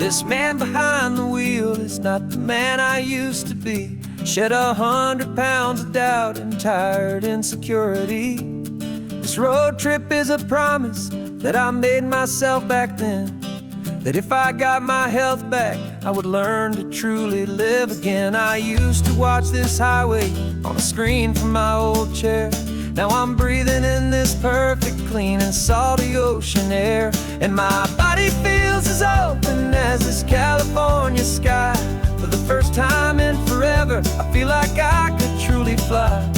This man behind the wheel is not the man I used to be. Shed 100 pounds of doubt and tired insecurity. This road trip is a promise that I made myself back then, that if I got my health back, I would learn to truly live again. I used to watch this highway on a screen from my old chair. Now I'm breathing in this perfect, clean and salty ocean air. And my body feels as open as this California sky. For the first time in forever, I feel like I could truly fly.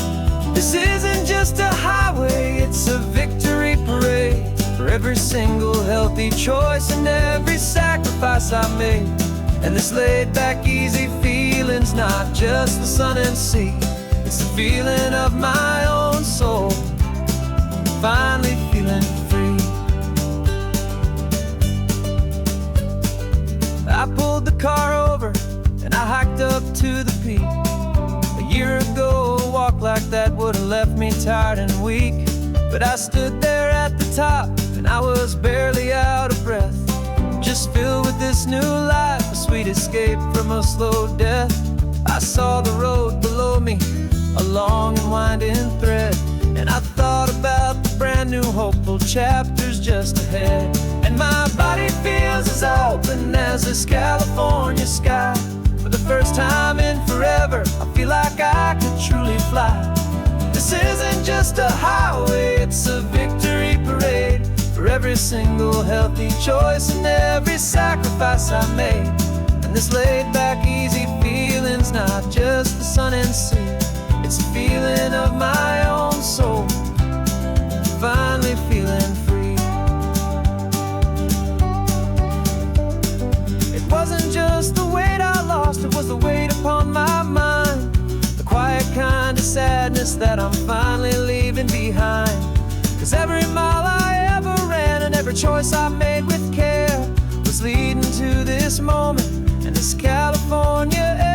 This isn't just a highway, it's a victory parade. For every single healthy choice and every sacrifice I made. And this laid back easy feeling's not just the sun and sea, it's the feeling of my own soul, finally feeling free. I pulled the car over and I hiked up to the peak. A year ago, a walk like that would have left me tired and weak. But I stood there at the top and I was barely out of breath, just filled with this new life, a sweet escape from a slow death. I saw the road below me, a long and winding thread, and I thought about the brand new hopeful chapters just ahead. And my body feels as open as this California sky. For the first time in forever, I feel like I could truly fly. This isn't just a highway, it's a victory parade. For every single healthy choice and every sacrifice I made. And this laid back easy feeling's not just the sun and sea, it's a feeling of my own soul, finally feeling free. It wasn't just the weight I lost, it was the weight upon my mind. The quiet kind of sadness that I'm finally leaving behind. 'Cause every mile I ever ran and every choice I made with care was leading to this moment and this California air.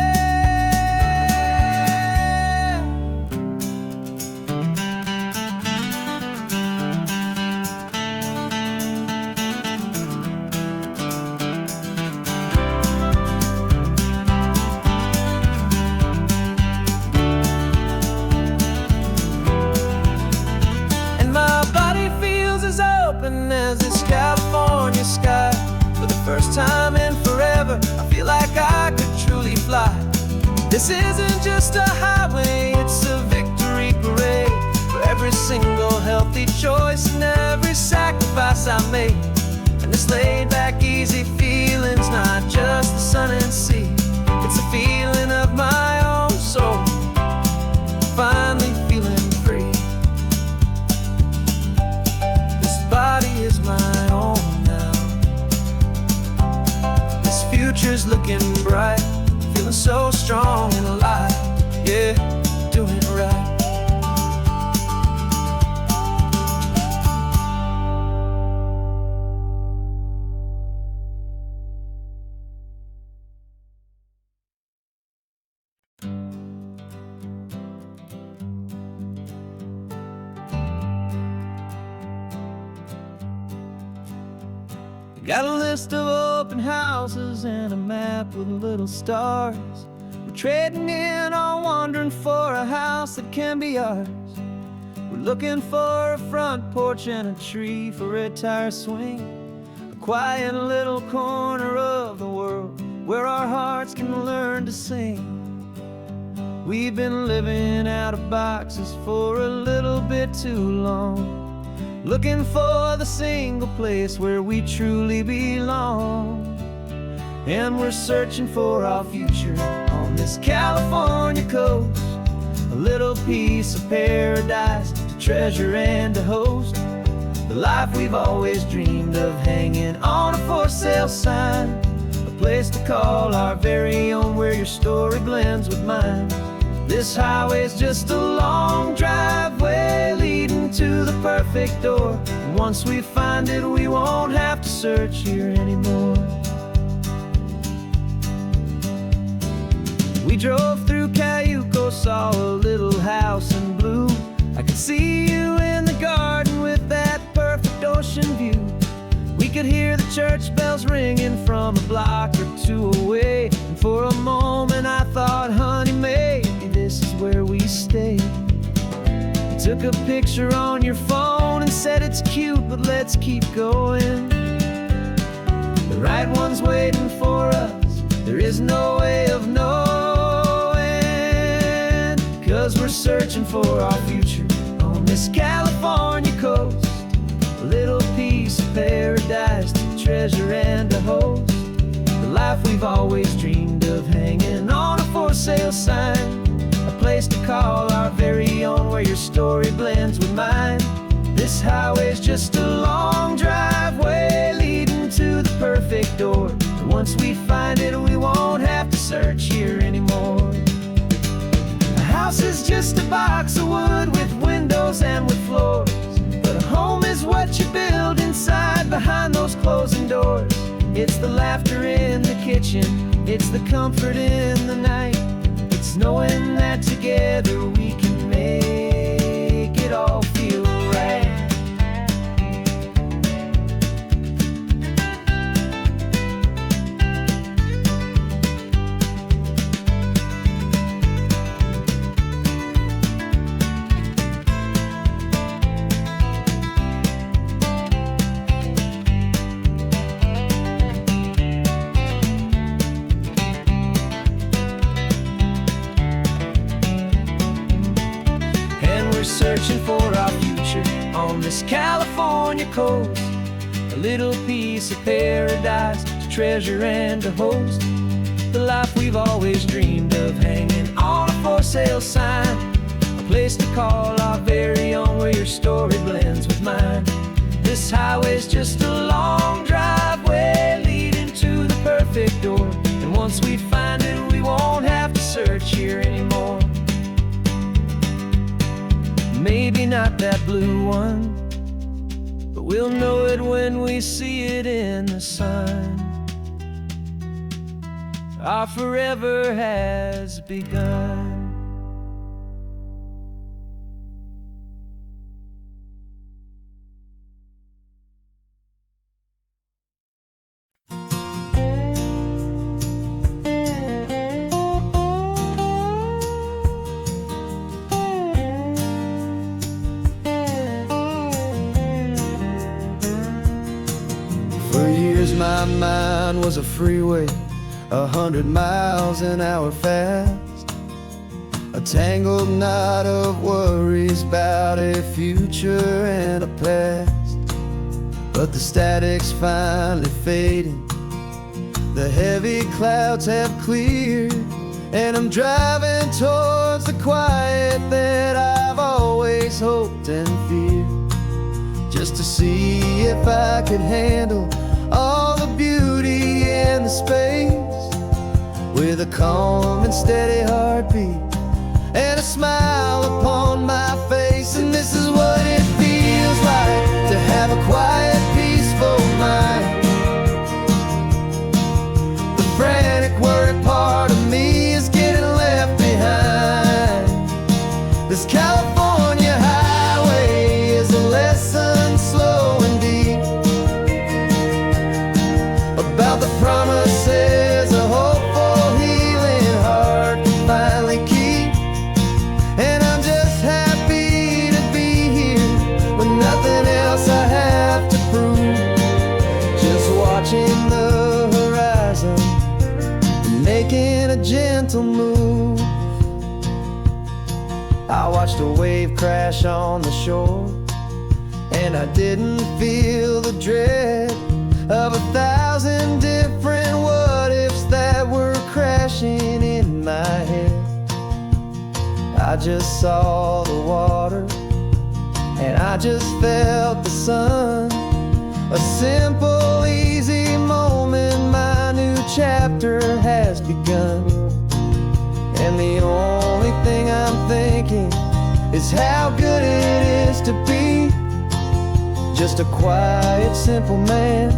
As this California sky. For the first time in forever, I feel like I could truly fly. This isn't just a highway, it's a victory parade. For every single healthy choice and every sacrifice I made. And this laid back easy feeling's not just the sun and sea, it's a feeling of my own soul, finally feeling free. Body is my own now. This future's looking bright, feeling so strong and alive. Yeah, doing it right. Got a list of open houses and a map with little stars. We're trading in or wandering for a house that can be ours. We're looking for a front porch and a tree for a tire swing. A quiet little corner of the world where our hearts can learn to sing. We've been living out of boxes for a little bit too long, looking for the single place where we truly belong. And we're searching for our future on this California coast, a little piece of paradise to treasure and to host. The life we've always dreamed of, hanging on a for sale sign, a place to call our very own, where your story blends with mine. This highway's just a long driveway leading to the perfect door. And once we find it, we won't have to search here anymore. We drove through Cayuco, saw a little house in blue. I could see you in the garden with that perfect ocean view. We could hear the church bells ringing from a block or two away. And for a moment I thought, honey, maybe this is where we stay. You took a picture on your phone and said it's cute, but let's keep going. The right one's waiting for us, there is no way of knowing. 'Cause we're searching for our future on this California coast. A little piece of paradise to treasure and to host. The life we've always dreamed of, hanging on a for sale sign. A place to call our very own, where your story blends with mine. This highway's just a long driveway leading to the perfect door. And once we find it, we won't have to search here anymore. A house is just a box of wood with windows and with floors. But a home is what you build inside, behind those closing doors. It's the laughter in the kitchen, it's the comfort in the night. It's knowing that together we can make it all feel right. Searching for our future on this California coast. A little piece of paradise to treasure and to host. The life we've always dreamed of, hanging on a for sale sign. A place to call our very own, where your story blends with mine. This highway's just a long driveway leading to the perfect door. And once we find it, we won't have to search here anymore. Maybe not that blue one, but we'll know it when we see it in the sun. Our forever has begun. My mind was a freeway, 100 miles an hour fast. A tangled knot of worries about a future and a past. But the static's finally fading, the heavy clouds have cleared, and I'm driving towards the quiet that I've always hoped and feared. Just to see if I could handle all the beauty and the space, with a calm and steady heartbeat and a smile upon my face. And this is what it feels like to have a quiet, peaceful mind. The frantic, worried part of me is getting left behind. This California highway is a lesson, slow and deep, about the promises a hopeful, healing heart can finally keep. And I'm just happy to be here with nothing else I have to prove. Just watching the horizon, making a gentle move. I watched a wave crash on the shore, and I didn't feel the dread of 1,000 different what-ifs that were crashing in my head. I just saw the water, and I just felt the sun. A simple, easy moment, my new chapter has begun. And the only thing I'm thinking is how good it is to be just a quiet, simple man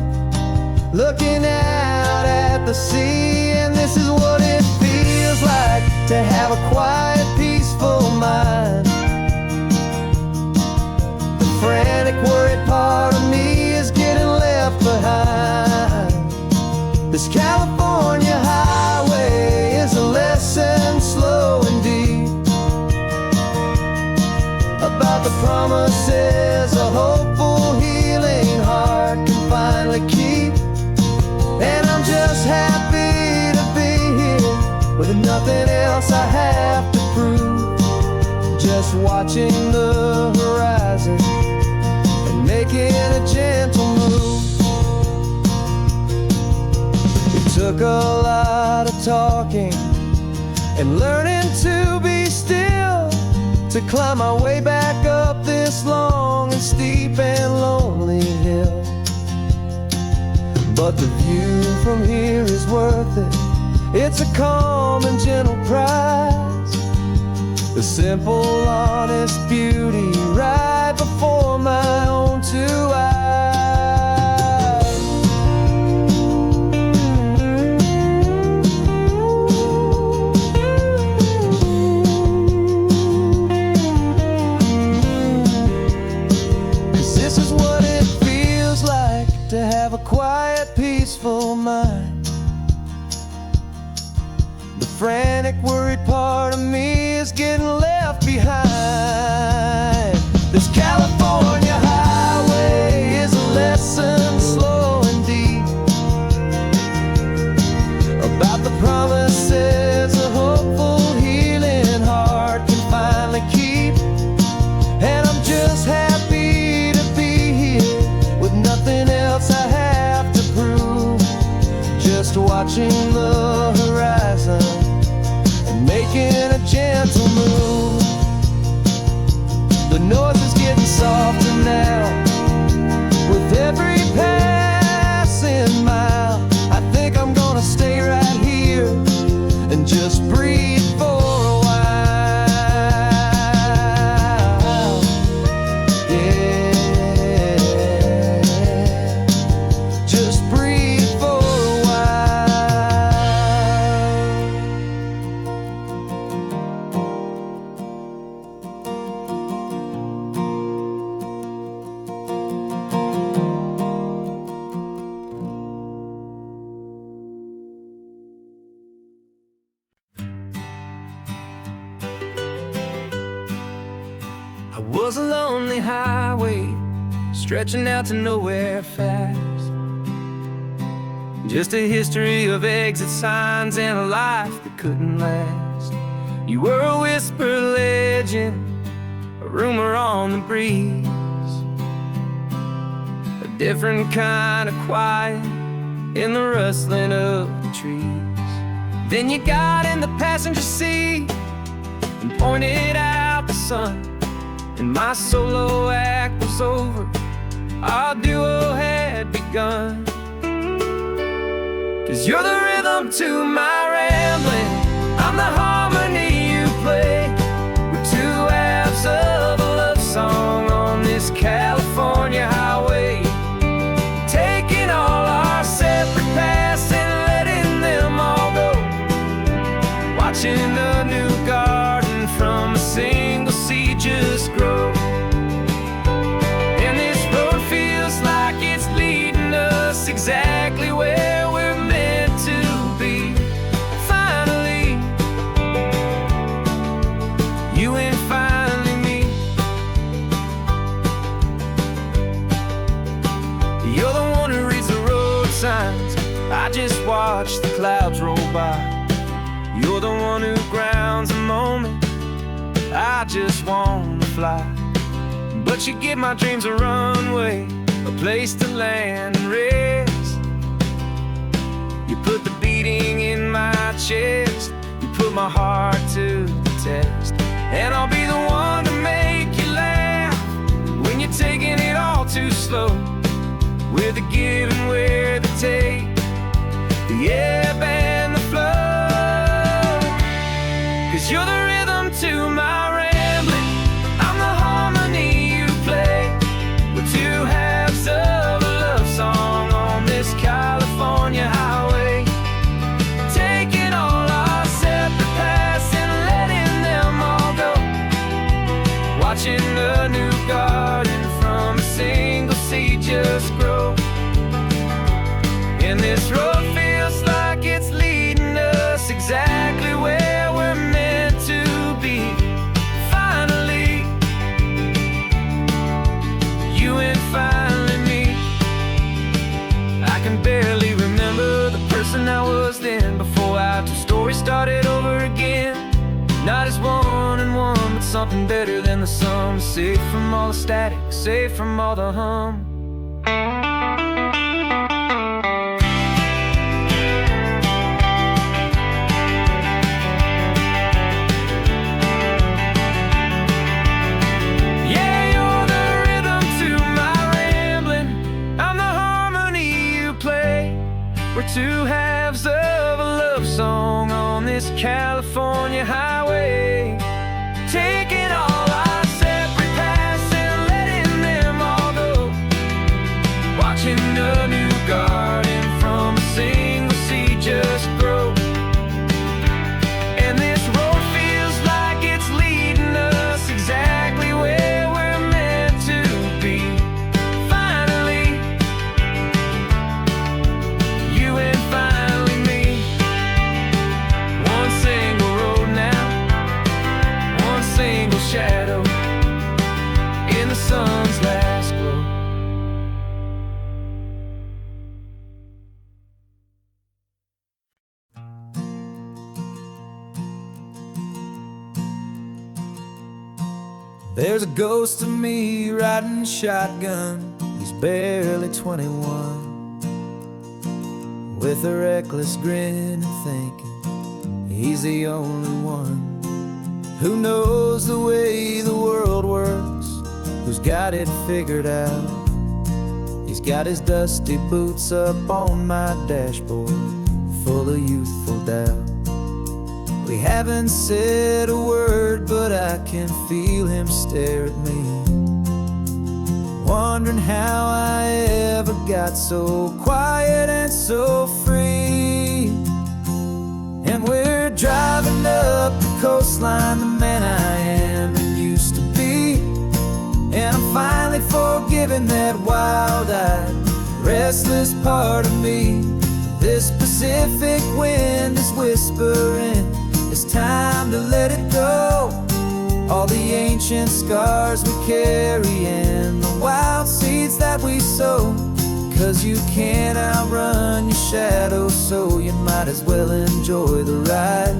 looking out at the sea. And this is what it feels like to have a quiet, peaceful mind. The frantic, worried part of me is getting left behind. This California highway is a lesson slow and deep about the promises a hopeful, healing heart can finally keep. And I'm just happy to be here with nothing else I have to prove. Just watching the horizon and making a gentle move. It took a lot of talking and learning to be still to climb my way back up this long and steep and lonely hill. But the view from here is worth it. It's a calm and gentle prize, the simple, honest beauty right before my own two eyes. 'Cause this is what it feels like to have a quiet, peaceful mind. The frantic, worried part of me is getting left behind. This California highway is a lesson slow and deep about the promises a hopeful, healing heart can finally keep. And I'm just happy to be here with nothing else I have to prove. Just watching the horizon and making a gentle move. The noise is getting softer now with every passing mile. I think I'm gonna stay right here and just breathe for a while. Yeah, just breathe for a I was a lonely highway stretching out to nowhere fast. Just a history of exit signs and a life that couldn't last. You were a whisper legend, a rumor on the breeze, a different kind of quiet in the rustling of the trees. Then you got in the passenger seat and pointed out the sun, and my solo act was over, our duo had begun. 'Cause you're the rhythm to my rambling, I'm the harmony you play. We're two halves of a love song on this California highway, taking all our separate paths and letting them all go. Watching a new garden from a single seed just grow. And this road feels like it's leading us exactly where we're meant to be. Finally, you and finally me. You're the one who reads the road signs, I just watch the clouds roll by. You're the one who grounds the moment, I just wanna fly. But you give my dreams a runway, a place to land and rest. You put the beating in my chest, you put my heart to the test. And I'll be the one to make you laugh when you're taking it all too slow. We're the give and we're the take, the ebb and the flow. 'Cause you're the rhythm to my rambling, I'm the harmony you play. We're two halves of a love song on this California highway, taking all our separate paths and letting them all go. Watching a new garden from a single seed just grow. And this road feels something better than the sum. Safe from all the static, safe from all the hum. We're two halves of a love song on this California highway, taking all our separate paths and letting them all go, watching a new garden from a single seed just grow. And this road feels like it's leading us exactly where we're meant to be. Finally, you and finally me. One single road now, one single shadow in the sun's last glow. There's a ghost of me riding shotgun. He's barely 21, with a reckless grin and thinking he's the only one who knows the way the world works, who's got it figured out. He's got his dusty boots up on my dashboard, full of youthful doubt. We haven't said a word, but I can feel him stare at me, wondering how I ever got so quiet and so free. And we're driving up the coastline, the man I am and used to be. And I'm finally forgiving that wild-eyed, restless part of me. This Pacific wind is whispering, it's time to let it go. All the ancient scars we carry and the wild seeds that we sow. 'Cause you can't outrun your shadow, so you might as well enjoy the ride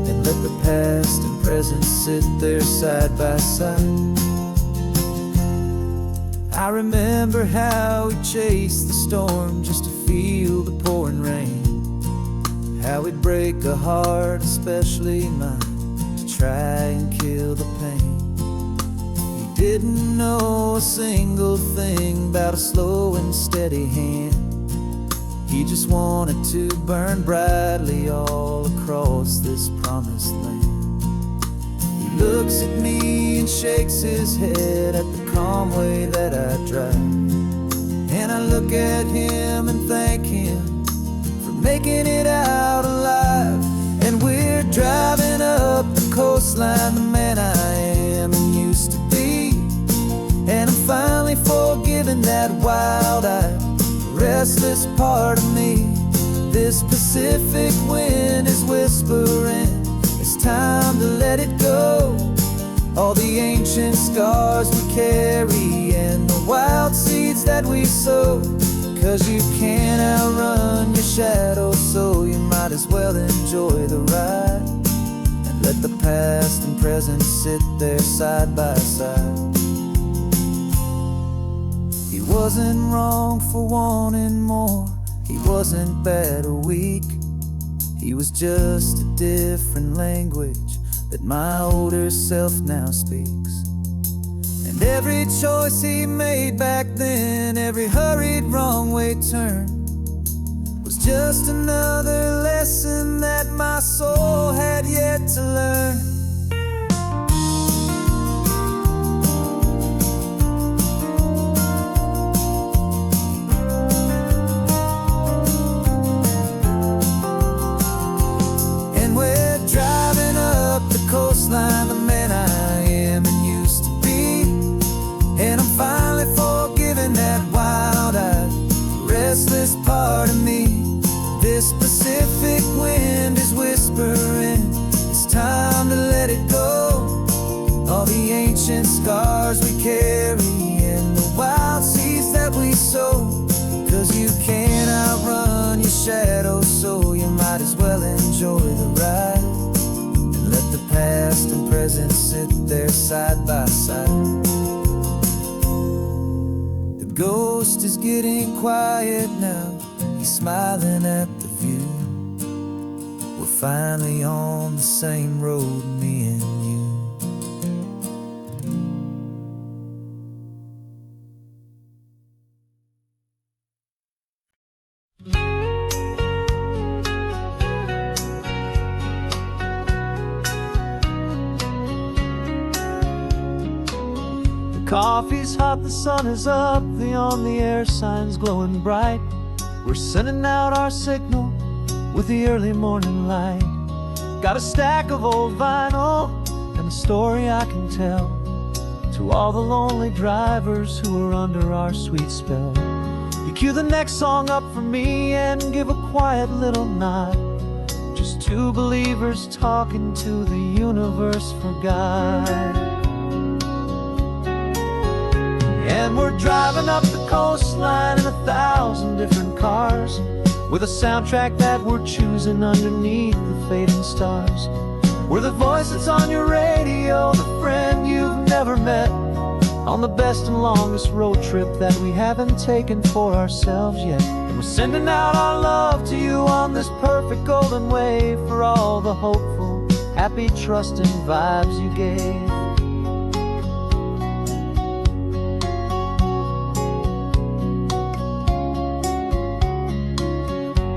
and let the past and present sit there side by side. I remember how we chased the storm just to feel the pouring rain, how we'd break a heart, especially mine, to try and kill the pain. He didn't know a single thing about a slow and steady hand. He just wanted to burn brightly all across this promised land. He looks at me and shakes his head at the calm way that I drive, and I look at him and thank him for making it out alive. And we're driving up the coastline, the man I am and used to be. And I'm finally forgiving that wild-eyed, restless part of me. This Pacific wind is whispering, it's time to let it go. All the ancient scars we carry and the wild seeds that we sow. 'Cause you can't outrun your shadow, so you might as well enjoy the ride and let the past and present sit there side by side. He wasn't wrong for wanting more, he wasn't bad or weak. He was just a different language that my older self now speaks. And every choice he made back then, every hurried wrong way turn, was just another lesson that my soul had yet to learn. And we're driving up the coastline, the man I am and used to be. And I'm finally forgiving that wild-eyed, restless part of me. This Pacific wind is whispering, it's time to let it go. All the ancient scars we carry and the wild seeds that we sow. 'Cause you can't outrun your shadow, so you might as well enjoy the ride and let the past and present sit there side by side. The ghost is getting quiet now, he's smiling at the view. We're finally on the same road, me and you. Coffee's hot, the sun is up, the on-the-air sign's glowing bright. We're sending out our signal with the early morning light. Got a stack of old vinyl and a story I can tell to all the lonely drivers who are under our sweet spell. You cue the next song up for me and give a quiet little nod. Just two believers talking to the universe for God. And we're driving up the coastline in 1,000 different cars, with a soundtrack that we're choosing underneath the fading stars. We're the voice that's on your radio, the friend you've never met, on the best and longest road trip that we haven't taken for ourselves yet. And we're sending out our love to you on this perfect golden wave, for all the hopeful, happy, trusting vibes you gave.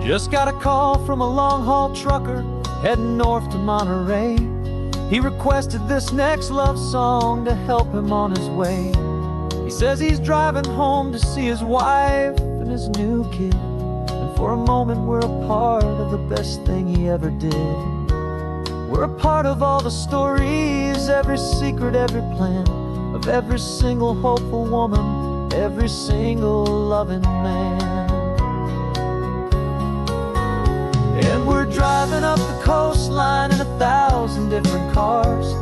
Just got a call from a long-haul trucker heading north to Monterey. He requested this next love song to help him on his way. He says he's driving home to see his wife and his new kid, and for a moment we're a part of the best thing he ever did. We're a part of all the stories, every secret, every plan, of every single hopeful woman, every single loving man. And we're driving up the coastline in 1,000 different cars,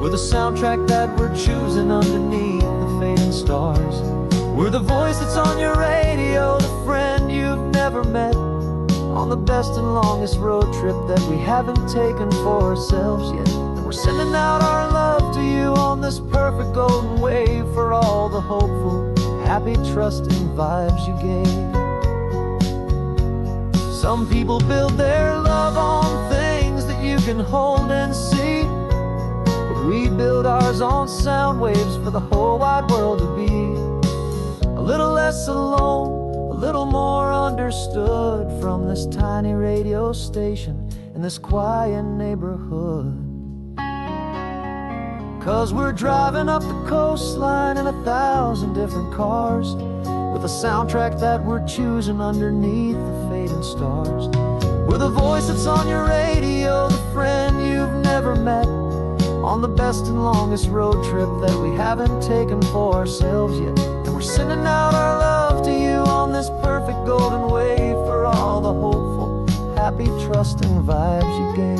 with a soundtrack that we're choosing underneath the fading stars. We're the voice that's on your radio, the friend you've never met, on the best and longest road trip that we haven't taken for ourselves yet. And we're sending out our love to you on this perfect golden wave, for all the hopeful, happy, trusting vibes you gave. Some people build their love on things that you can hold and see, but we build ours on sound waves for the whole wide world to be a little less alone, a little more understood, from this tiny radio station in this quiet neighborhood. 'Cause we're driving up the coastline in 1,000 different cars, with a soundtrack that we're choosing underneath the fading stars. We're the voice that's on your radio, the friend you've never met, on the best and longest road trip that we haven't taken for ourselves yet. And we're sending out our love to you on this perfect golden wave, for all the hopeful, happy, trusting vibes you gave.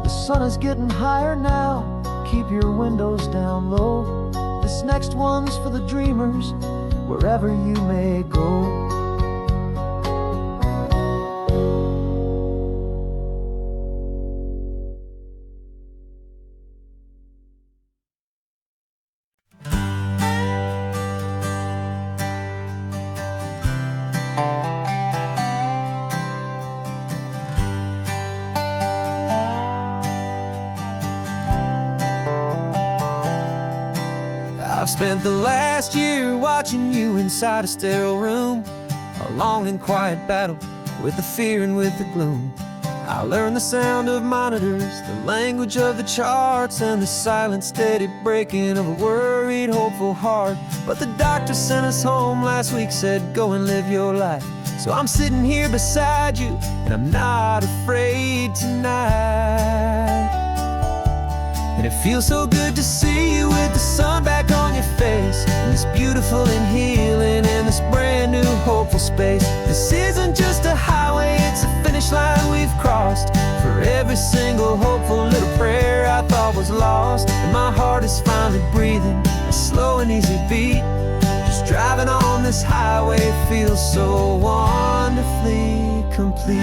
The sun is getting higher now, keep your windows down low. This next one's for the dreamers, wherever you may go. I've spent the last year watching you inside a sterile room, a long and quiet battle with the fear and with the gloom. I learned the sound of monitors, the language of the charts, and the silent, steady breaking of a worried, hopeful heart. But the doctor sent us home last week, said go and live your life. So I'm sitting here beside you, and I'm not afraid tonight. And it feels so good to see you with the sun back on your face, and this beautiful and healing in this brand new hopeful space. This isn't just a highway, it's a finish line we've crossed. For every single hopeful little prayer I thought was lost, and my heart is finally breathing a slow and easy beat, just driving on this highway feels so wonderfully complete.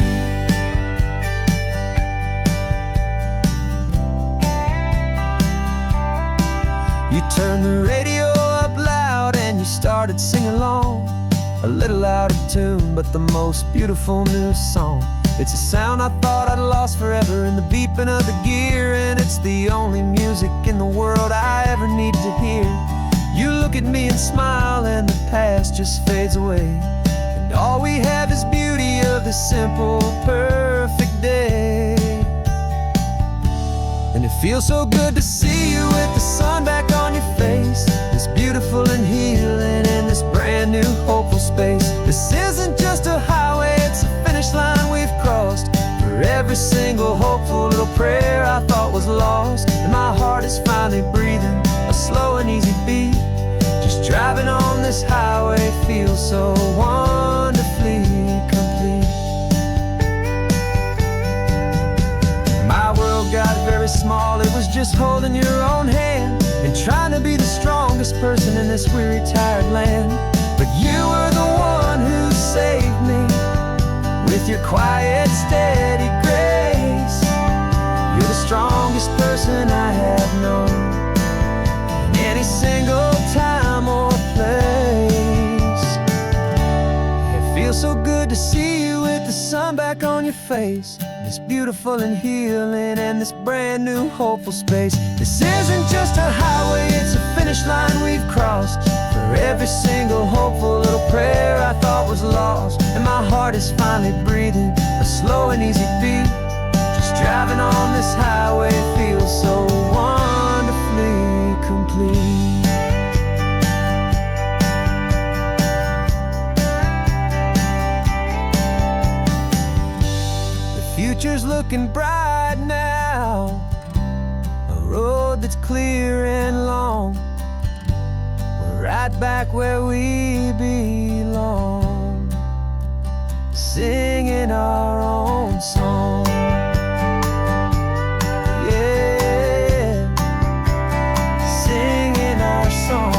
You turned the radio up loud and you started singing along, a little out of tune, but the most beautiful new song. It's a sound I thought I'd lost forever in the beeping of the gear, and it's the only music in the world I ever need to hear. You look at me and smile, and the past just fades away, and all we have is beauty of this simple, perfect day. And it feels so good to see you with the sun back on your face, this beautiful and healing in this brand new hopeful space. This isn't just a highway, it's a finish line we've crossed. For every single hopeful little prayer I thought was lost, and my heart is finally breathing a slow and easy beat. Just driving on this highway feels so wonderfully complete. My world got very small, it was just holding your own hand and trying to be the strongest person in this weary, tired land. But you were the one who saved me with your quiet, steady grace. You're the strongest person I have known in any single time or place. It feels so good to see you with the sun back on your face, this beautiful and healing and this brand new hopeful space. This isn't just a highway, it's a finish line we've crossed. For every single hopeful little prayer I thought was lost, and my heart is finally breathing a slow and easy beat. Just driving on this highway feels so wonderfully complete. Future's looking bright now, a road that's clear and long. We're right back where we belong, singing our own song. Yeah, singing our song.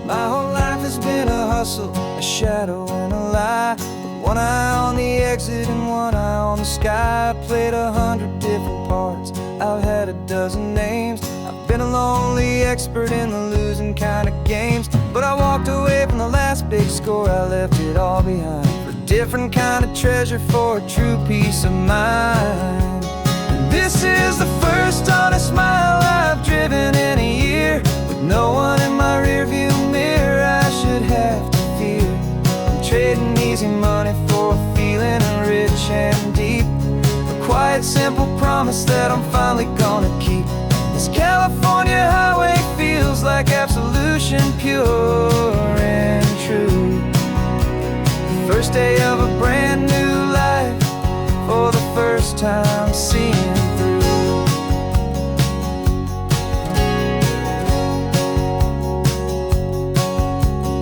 My whole life has been a hustle, a shadow and a lie, with one eye on the exit and one eye on the sky. I played 100 different parts, I've had a dozen names. I've been a lonely expert in the losing kind of games, but I walked away from the last big score, I left it all behind for a different kind of treasure, for a true peace of mind. And this is the first honest mile I've driven in a year, with no one in my rearview mirror I should have to fear. I'm trading easy money for a feeling rich and deep, a quiet, simple promise that I'm finally gonna keep. This California highway feels like absolution, pure and true. The first day of a brand new life, for the first time seeing through.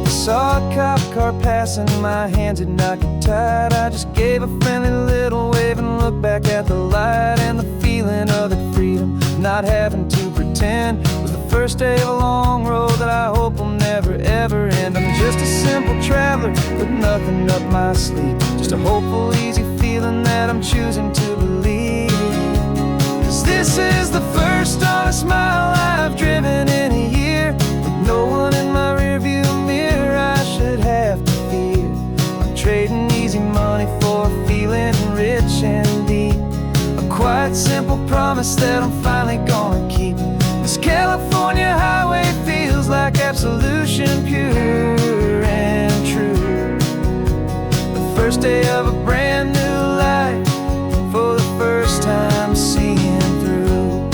Saw a cop car passing, my hands had not get tied. I just gave a friendly little wave and looked back at the light, and the feeling of the freedom, not having to pretend, was the first day of a long road that I hope will never ever end. I'm just a simple traveler with nothing up my sleeve, just a hopeful, easy feeling that I'm choosing to believe. 'Cause this is the first honest mile I've driven in a year, with no one in my rearview mirror I should have to fear. I'm trading easy money for a feeling rich and deep, a quiet, simple promise that I'm finally gonna keep. This California highway feels like absolution, pure and true. The first day of a brand new life, for the first time seeing through.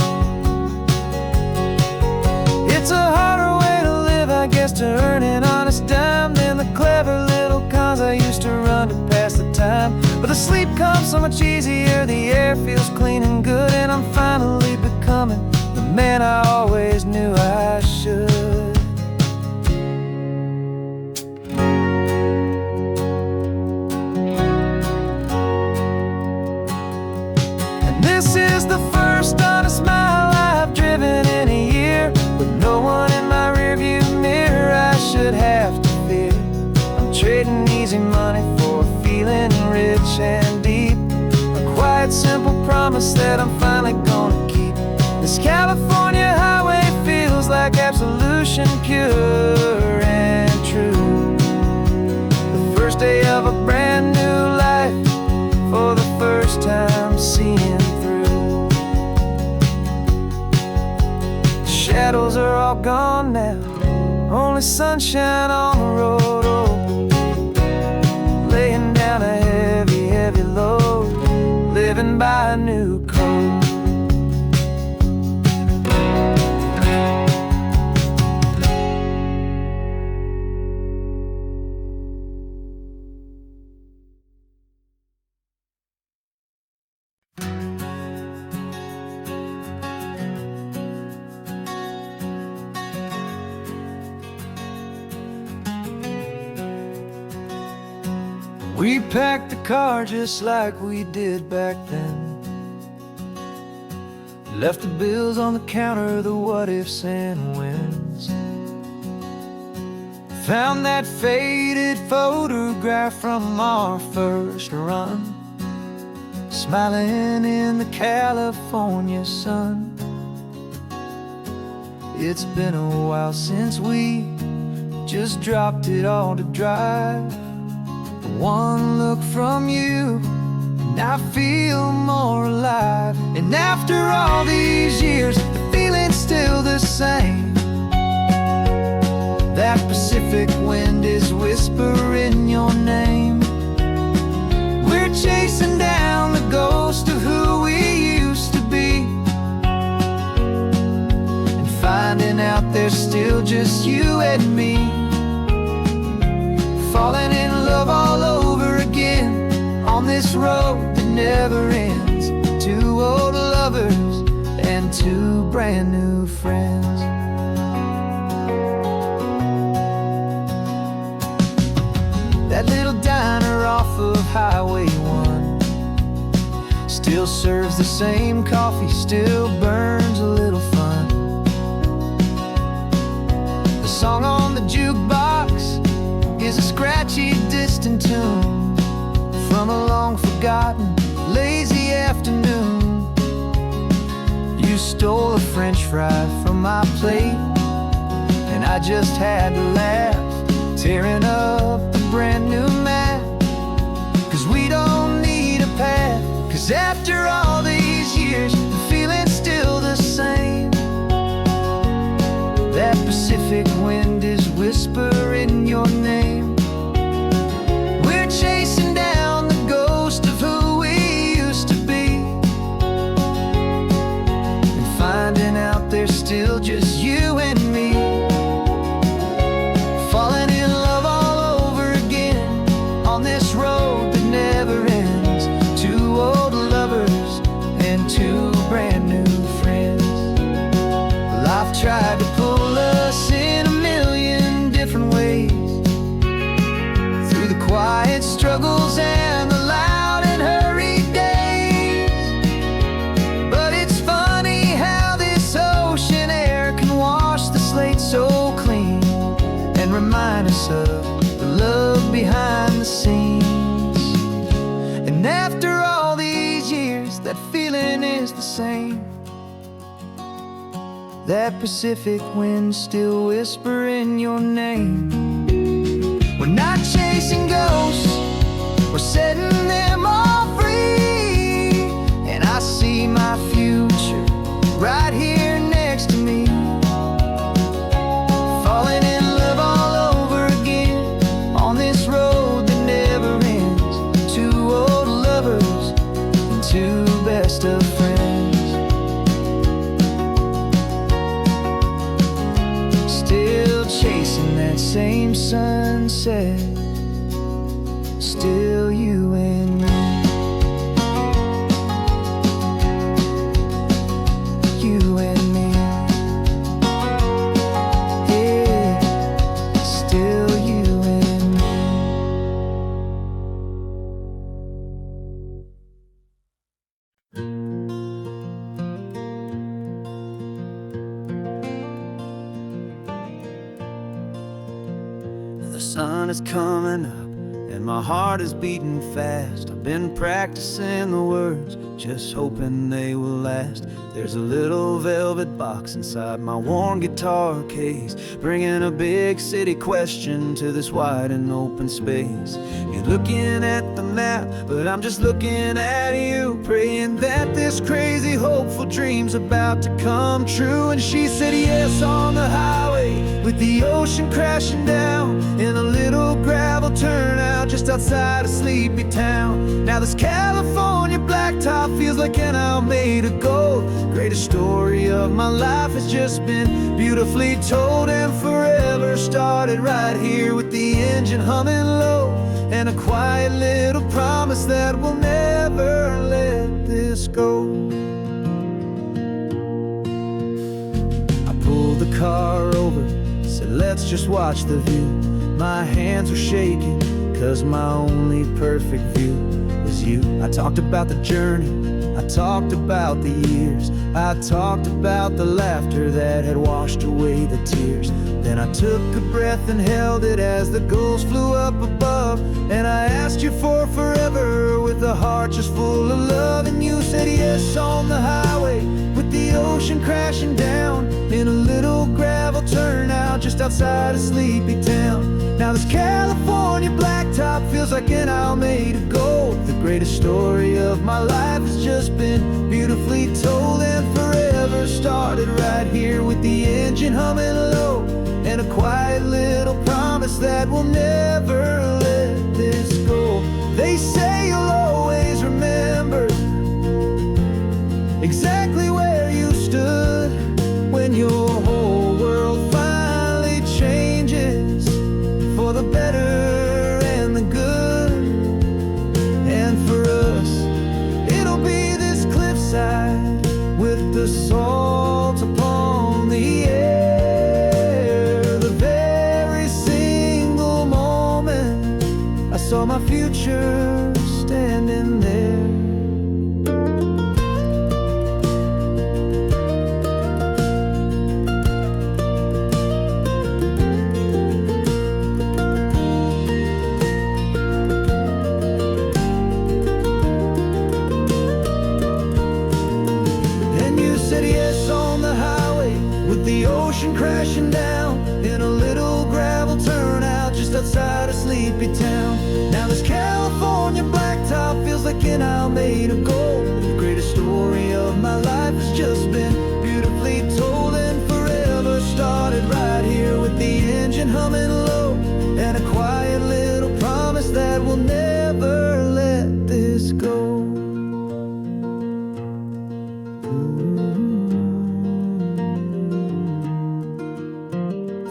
It's a harder way to live, I guess, to earn an honest dime than the clever little cons I used to run to pass the time. But the sleep comes so much easier, the air feels clean and good, and I'm finally becoming the man I always knew I should. And this is the first honest mile I've driven in a year, with no one in my rearview mirror I should have to fear. I'm trading easy money for feeling rich and deep, a quiet, simple promise that I'm finally gonna keep. This California highway feels like absolution, pure and true. The first day of a brand new life, for the first time seeing through. The shadows are all gone now, only sunshine on the road. Oh, laying down a heavy, heavy load, living by a new code. We packed the car just like we did back then, left the bills on the counter, the what ifs and whens. Found that faded photograph from our first run, smiling in the California sun. It's been a while since we just dropped it all to drive. One look from you, and I feel more alive. And after all these years, the feeling's still the same. That Pacific wind is whispering your name. We're chasing down the ghost of who we used to be, and finding out there's still just you and me. Falling in love all over again on this road that never ends. Two old lovers and two brand new friends. That little diner off of Highway 1 still serves the same coffee, still burns a little fun. The song on the jukebox is a scratchy, distant tune from a long-forgotten, lazy afternoon. You stole a French fry from my plate, and I just had to laugh, tearing up the brand new map. 'Cause we don't need a path, 'cause after all these years, the feeling's still the same. That Pacific wind is whispering your name. We're chasing down the ghost of who we used to be, and finding out there's still just you and me. Falling in love all over again on this road that never ends. Two old lovers and two brand new friends. Life tried to pull us in a million different ways, through the quiet struggles and the loud and hurried days. But it's funny how this ocean air can wash the slate so clean, and remind us of the love behind the scenes. And after all these years, that feeling is the same. That Pacific wind still whispering your name. We're not chasing ghosts, we're setting them all free. And I see my future right here next to me. Falling in love all over again on this road that never ends. Two old lovers and two best of friends. Still chasing that same sunset, still you and me. The sun is coming up and my heart is beating fast. I've been practicing the words, just hoping they will last. There's a little velvet box inside my worn guitar case, bringing a big city question to this wide and open space. You're looking at the map, but I'm just looking at you, praying that this crazy hopeful dream's about to come true. And she said yes on the highway, with the ocean crashing down, in a little gravel turnout just outside a sleepy town. Now this California blacktop feels like an Almeda gold. Greatest story of my life has just been beautifully told, and forever started right here with the engine humming low, and a quiet little promise that we'll never let this go. I pulled the car over, said let's just watch the view. My hands were shaking, cause my only perfect view was you. I talked about the journey, I talked about the years, I talked about the laughter that had washed away the tears. Then I took a breath and held it as the gulls flew up above, and I asked you for forever with a heart just full of love. And you said yes on the highway, with the ocean crashing down, in a little gravel turnout just outside a sleepy town. Now this California blacktop feels like an Almeda gold. The greatest story of my life has just been beautifully told, and forever started right here with the engine humming low, and a quiet little promise that we'll never let this go. They say you'll always remember exactly where you stood when your whole world finally changes for the better and the good. And for us, it'll be this cliffside with the salt upon the air. The very single moment I saw my future standing there. Said yes on the highway, with the ocean crashing down, in a little gravel turnout just outside a sleepy town. Now this California blacktop feels like an Almeda gold. The greatest story of my life has just been beautifully told, and forever started right here with the engine humming low, and a quiet little promise that we'll never let this go.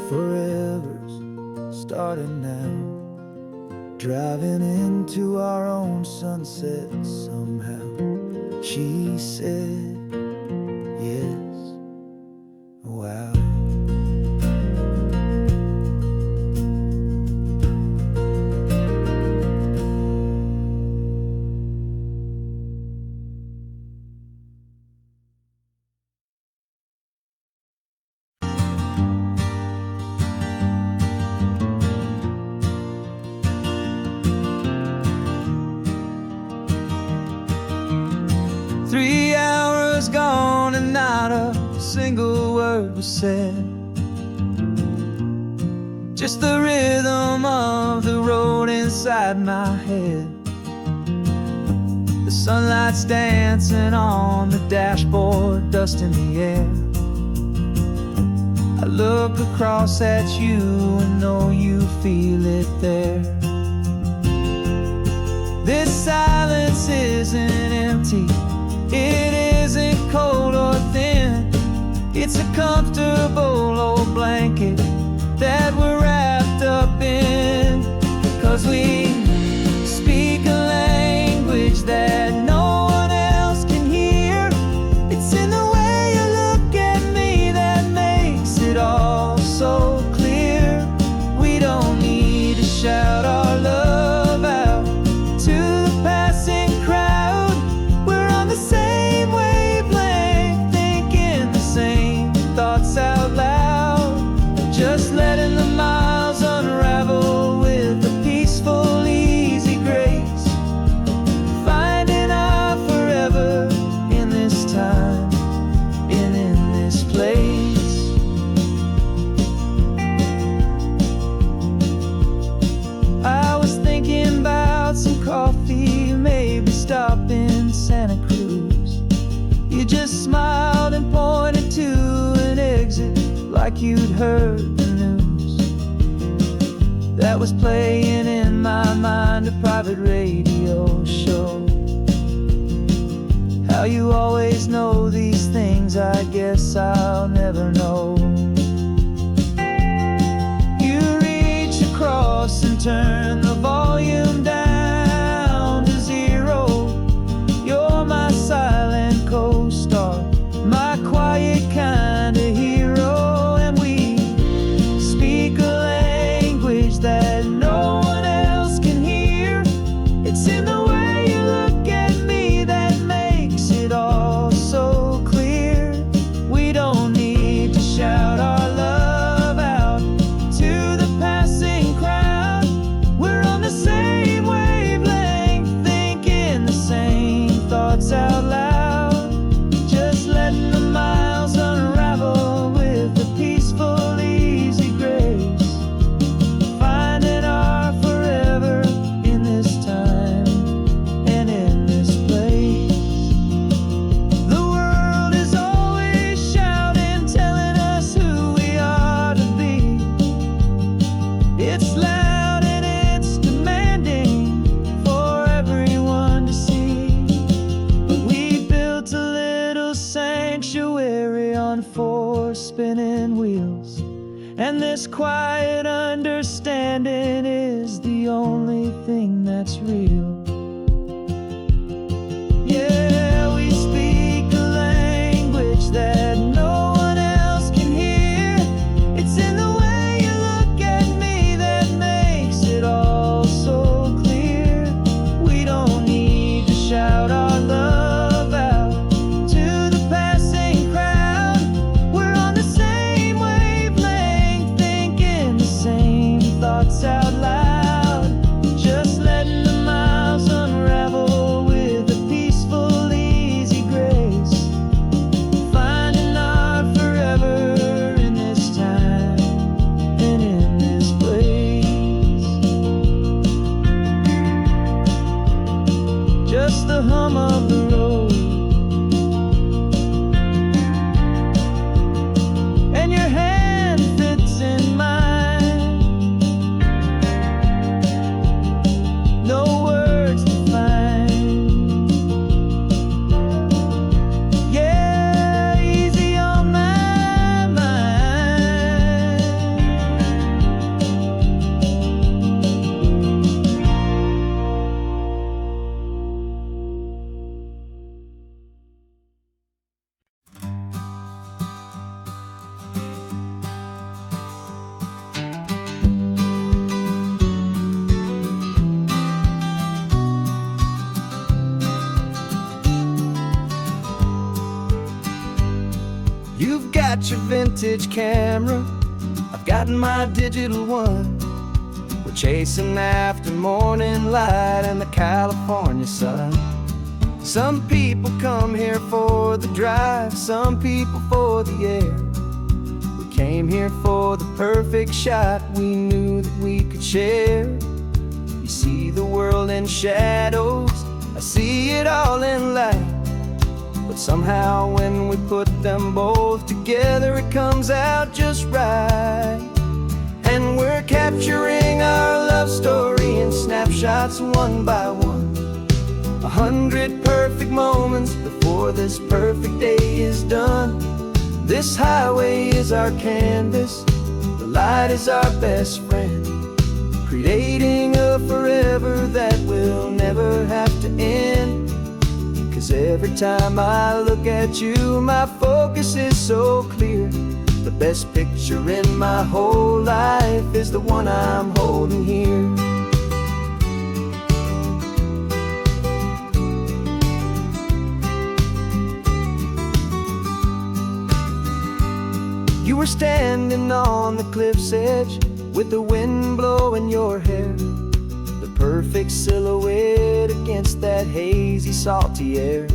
Forever's starting now, driving into our own sunset somehow. She said yes, wow. Gone and not a single word was said, just the rhythm of the road inside my head. The sunlight's dancing on the dashboard, dust in the air. I look across at you and know you feel it there. This silence isn't empty, it isn't cold or thin. It's a comfortable old blanket that we're wrapped up in. 'Cause we speak a language that no one else can hear. It's in the way you look at me that makes it all so clear. We don't need to shout our love out to the passing crowd. We're on the same wavelength, thinking the same thoughts out loud, just letting the miles unravel like you'd heard the news that was playing in my mind, a private radio show. How you always know these things, I guess I'll never know. You reach across and turn the volume down to zero. You're my silent co-star, my quiet kind of hero. And we speak a language that no one else can hear. It's in the way you look at me that makes it all so clear. We don't need to shout our love out to the passing crowd. We're on the same wavelength, thinking the same thoughts out loud. Just letting the miles unravel with a peaceful, easy grace. Finding our forever in this time and in this place. The world is always shouting, telling us who we are to be. It's loud and it's demanding for everyone to see. But we built a little sanctuary on four spinning wheels, and this quiet understanding is the only thing that's real. Yeah, we speak a language that no one else can hear. It's in the way you look at me that makes it all so clear. We don't need to shout our love out to the passing crowd. We're on the same wavelength, thinking the same thoughts out loud. Just letting the miles unravel with a peaceful, easy grace. Finding our forever in this time and in this place. Just the hum of the road and your hand fits in mine. No words to find. Yeah, easy on my mind. You've got your vintage camera, I've got my digital one. We're chasing after morning light and the California sun. Some people come here for the drive, some people for the air. We came here for the perfect shot we knew that we could share. You see the world in shadows, I see it all in light. But somehow when we put them both together, it comes out just right. And we're capturing our love story in snapshots one by one. 100 perfect moments before this perfect day is done. This highway is our canvas, the light is our best friend, creating a forever that will never have to end. 'Cause every time I look at you, my focus is so clear. The best picture in my whole life is the one I'm holding here. You were standing on the cliff's edge with the wind blowing your hair, the perfect silhouette against that hazy, salty air.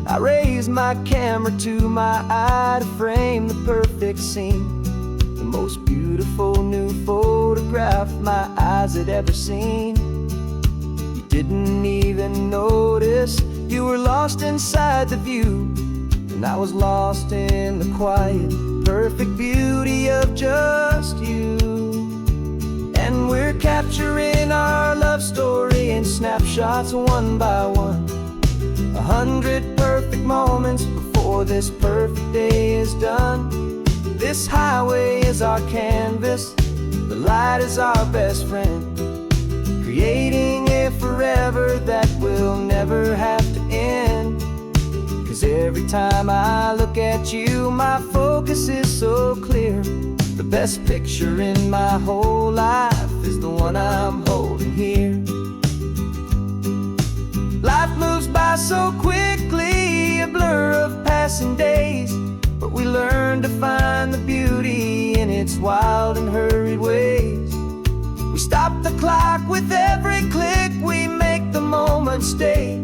I raised my camera to my eye to frame the perfect scene, the most beautiful new photograph my eyes had ever seen. You didn't even notice, you were lost inside the view, and I was lost in the quiet, perfect beauty snapshots one by one. 100 perfect moments before this perfect day is done. This highway is our canvas, the light is our best friend, creating a forever that will never have to end. 'Cause every time I look at you, my focus is so clear. The best picture in my whole life is the one I'm holding here. Life moves by so quickly, a blur of passing days, but we learn to find the beauty in its wild and hurried ways. We stop the clock with every click, we make the moment stay,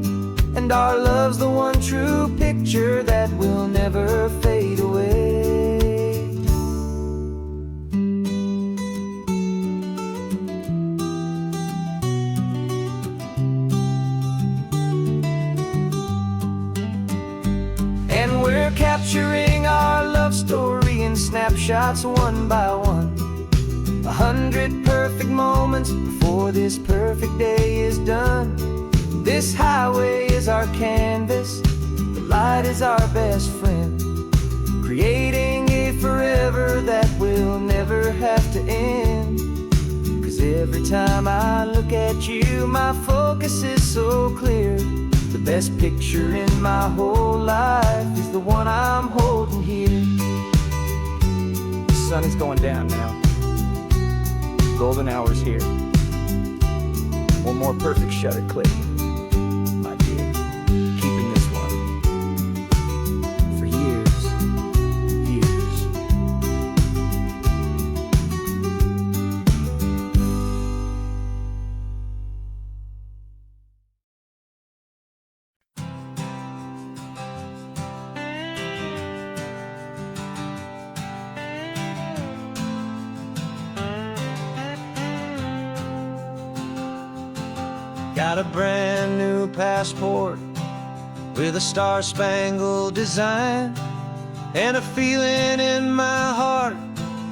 and our love's the one true picture that will never fade away. And we're capturing our love story in snapshots one by one. 100 perfect moments before this perfect day is done. This highway is our canvas, the light is our best friend, creating a forever that will never have to end. 'Cause every time I look at you, my focus is so clear. The best picture in my whole life is the one I'm holding here. The sun is going down now. Golden hour's here. One more perfect shutter click, my dear. Keeping this one for years, years. Got a brand new passport with a star-spangled design, and a feeling in my heart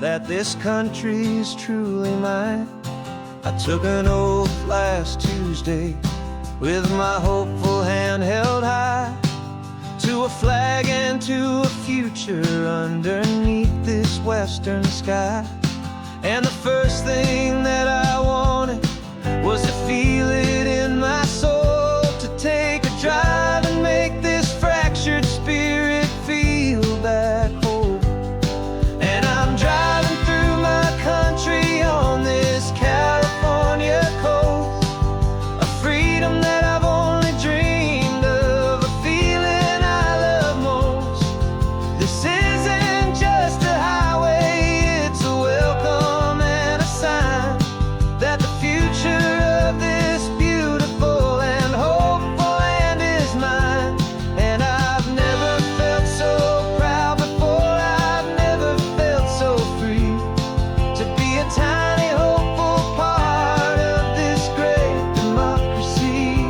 that this country's truly mine. I took an oath last Tuesday with my hopeful hand held high, to a flag and to a future underneath this western sky. And the first thing that I wanted was to feel it in my soul, to take a drive and make this fractured spirit feel back home. And I'm driving through my country on this California coast, a freedom that I've only dreamed of, a feeling I love most. This isn't just a highway, it's a welcome and a sign that the future of this beautiful and hopeful land is mine. And I've never felt so proud before, I've never felt so free, to be a tiny hopeful part of this great democracy.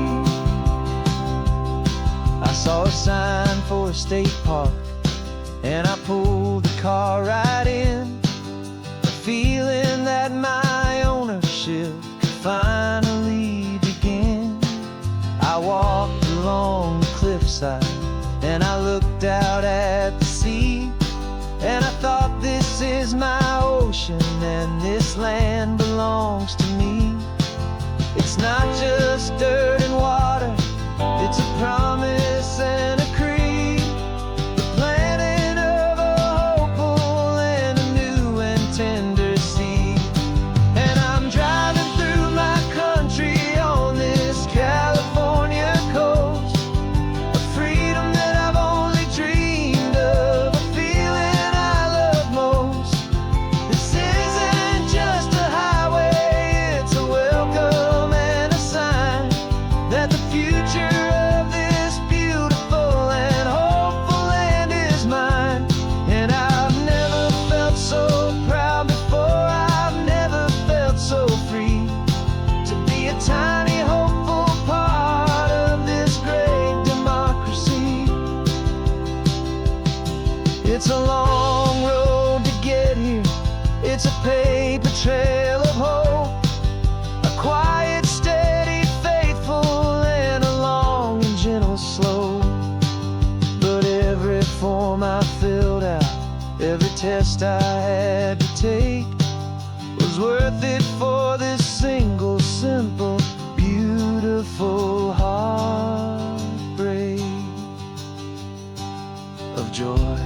I saw a sign for a state park, and I pulled the car right in, the feeling that my ownership could finally begin. I walked along the cliffside and I looked out at the sea, and I thought, this is my ocean and this land belongs to me. It's not just dirt and water, it's a promise and a creed, the planting of a hopeful and a new and tender seed. And I'm driving through my country on this California coast, a freedom that I've only dreamed of, a feeling I love most. This isn't just a highway, it's a welcome and a sign test I had to take was worth it for this single, simple, beautiful heartbreak of joy.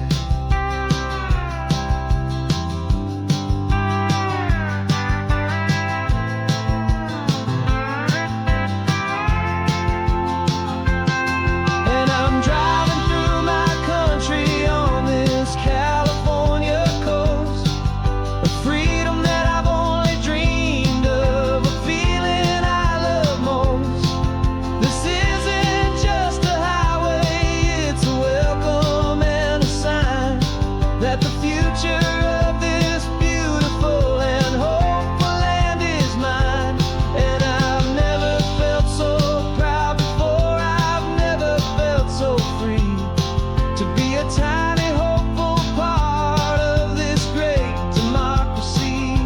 And I'm driving through my country on this California coast, a freedom that I've only dreamed of, a feeling I love most. This isn't just a highway, it's a welcome and a sign that the future of this beautiful and hopeful land is mine. And I've never felt so proud before, I've never felt so free to be a tiny hopeful part of this great democracy.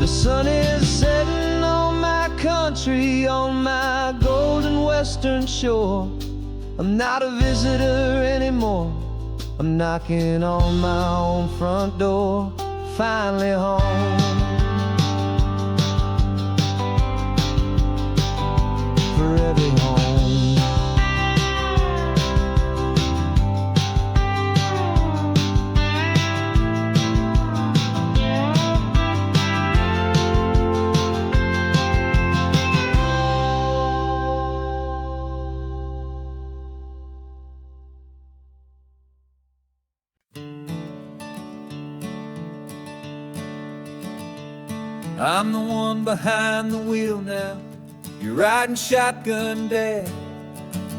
The sun is setting on my country, on my golden western shore. I'm not a visitor anymore, I'm knocking on my own front door, finally home. Forever home. I'm the one behind the wheel now, you're riding shotgun, Dad,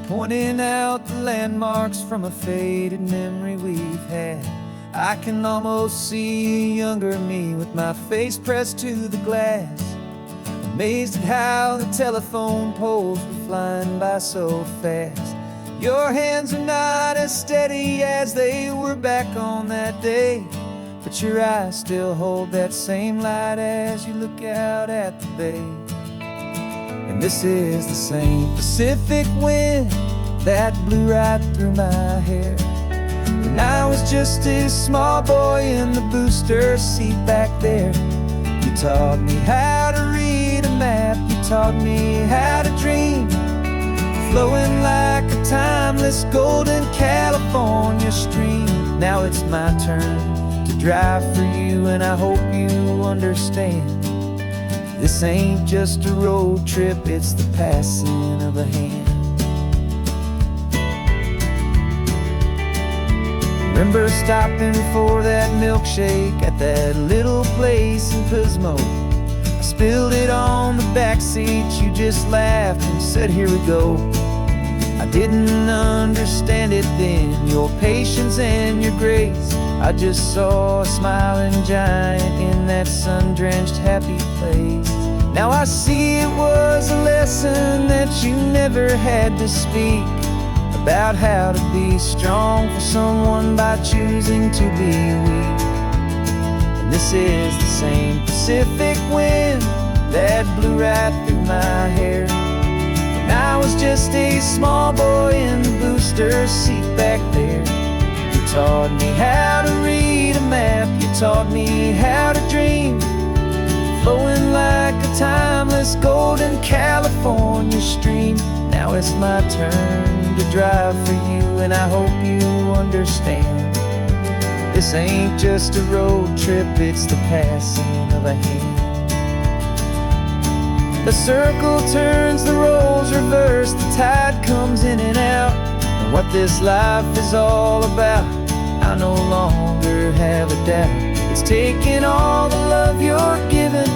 pointing out the landmarks from a faded memory we've had. I can almost see a younger me with my face pressed to the glass, amazed at how the telephone poles were flying by so fast. Your hands are not as steady as they were back on that day, but your eyes still hold that same light as you look out at the bay. And this is the same Pacific wind that blew right through my hair when I was just a small boy in the booster seat back there. You taught me how to read a map, you taught me how to dream, flowing like a timeless golden California stream. Now it's my turn to drive for you, and I hope you understand. This ain't just a road trip, it's the passing of a hand. Remember stopping for that milkshake at that little place in Pismo? I spilled it on the back seat, you just laughed and said, here we go. I didn't understand it then, your patience and your grace. I just saw a smiling giant in that sun-drenched happy place. Now I see it was a lesson that you never had to speak, about how to be strong for someone by choosing to be weak. And this is the same Pacific wind that blew right through my hair when I was just a small boy in the booster seat back there. You taught me how to read a map, you taught me how to dream, flowing like a timeless golden California stream. Now it's my turn to drive for you, and I hope you understand. This ain't just a road trip, it's the passing of a hand. The circle turns, the roles reverse, the tide comes in and out. And what this life is all about, I no longer have a doubt. It's taking all the love you're giving,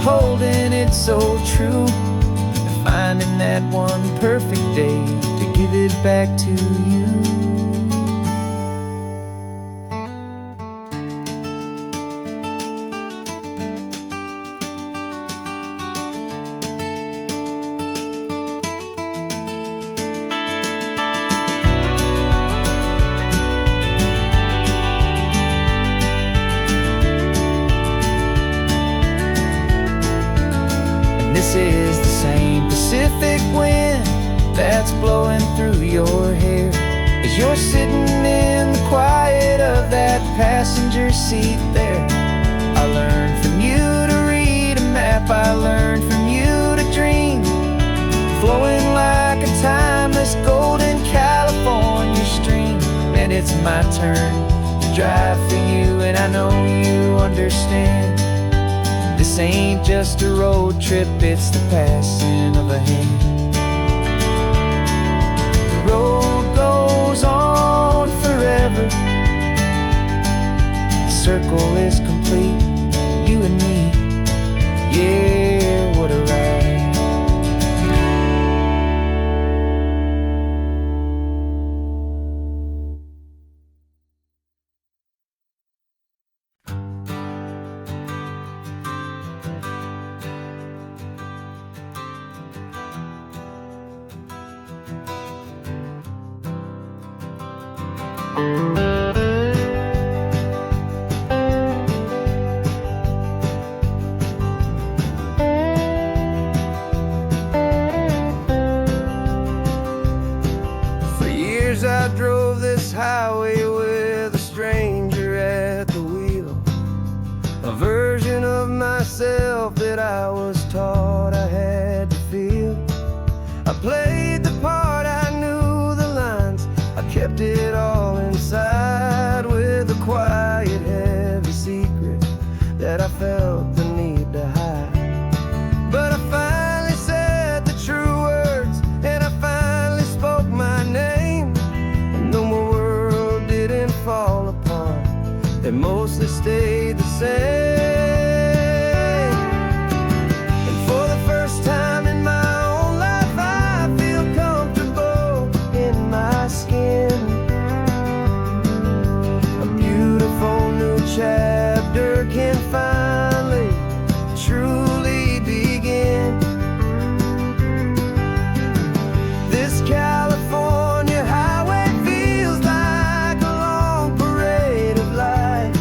holding it so true, and finding that one perfect day to give it back to you. This is the same Pacific wind that's blowing through your hair As you're sitting in the quiet of that passenger seat there, I learned from you to read a map, I learned from you to dream, flowing like a timeless golden California stream. And it's my turn to drive for you, and I know you understand. This ain't just a road trip, it's the passing of a hand. The road goes on forever, the circle is complete, you and me, yeah, what a ride. For years I drove this highway with a stranger at the wheel, a version of myself that I was taught I had to feel. I played the part, I knew the lines, I kept it all inside with a quiet, heavy secret that I felt the need to hide. But I finally said the true words, and I finally spoke my name. And though my world didn't fall apart, it mostly stayed the same. And for the first time in my own life, I feel comfortable in my skin. A beautiful new chapter can finally truly begin. This California highway feels like a long parade of light,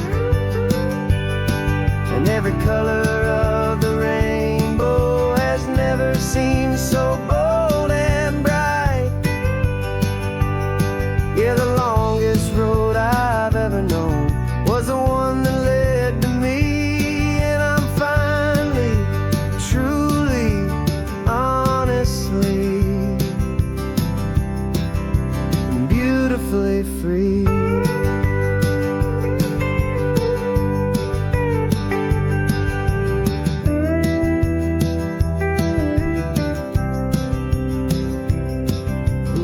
and every color of the rainbow has never seemed so bold and bright. Yeah, the longest road I've ever known was the one that led to me, and I'm finally, truly, honestly, and beautifully free.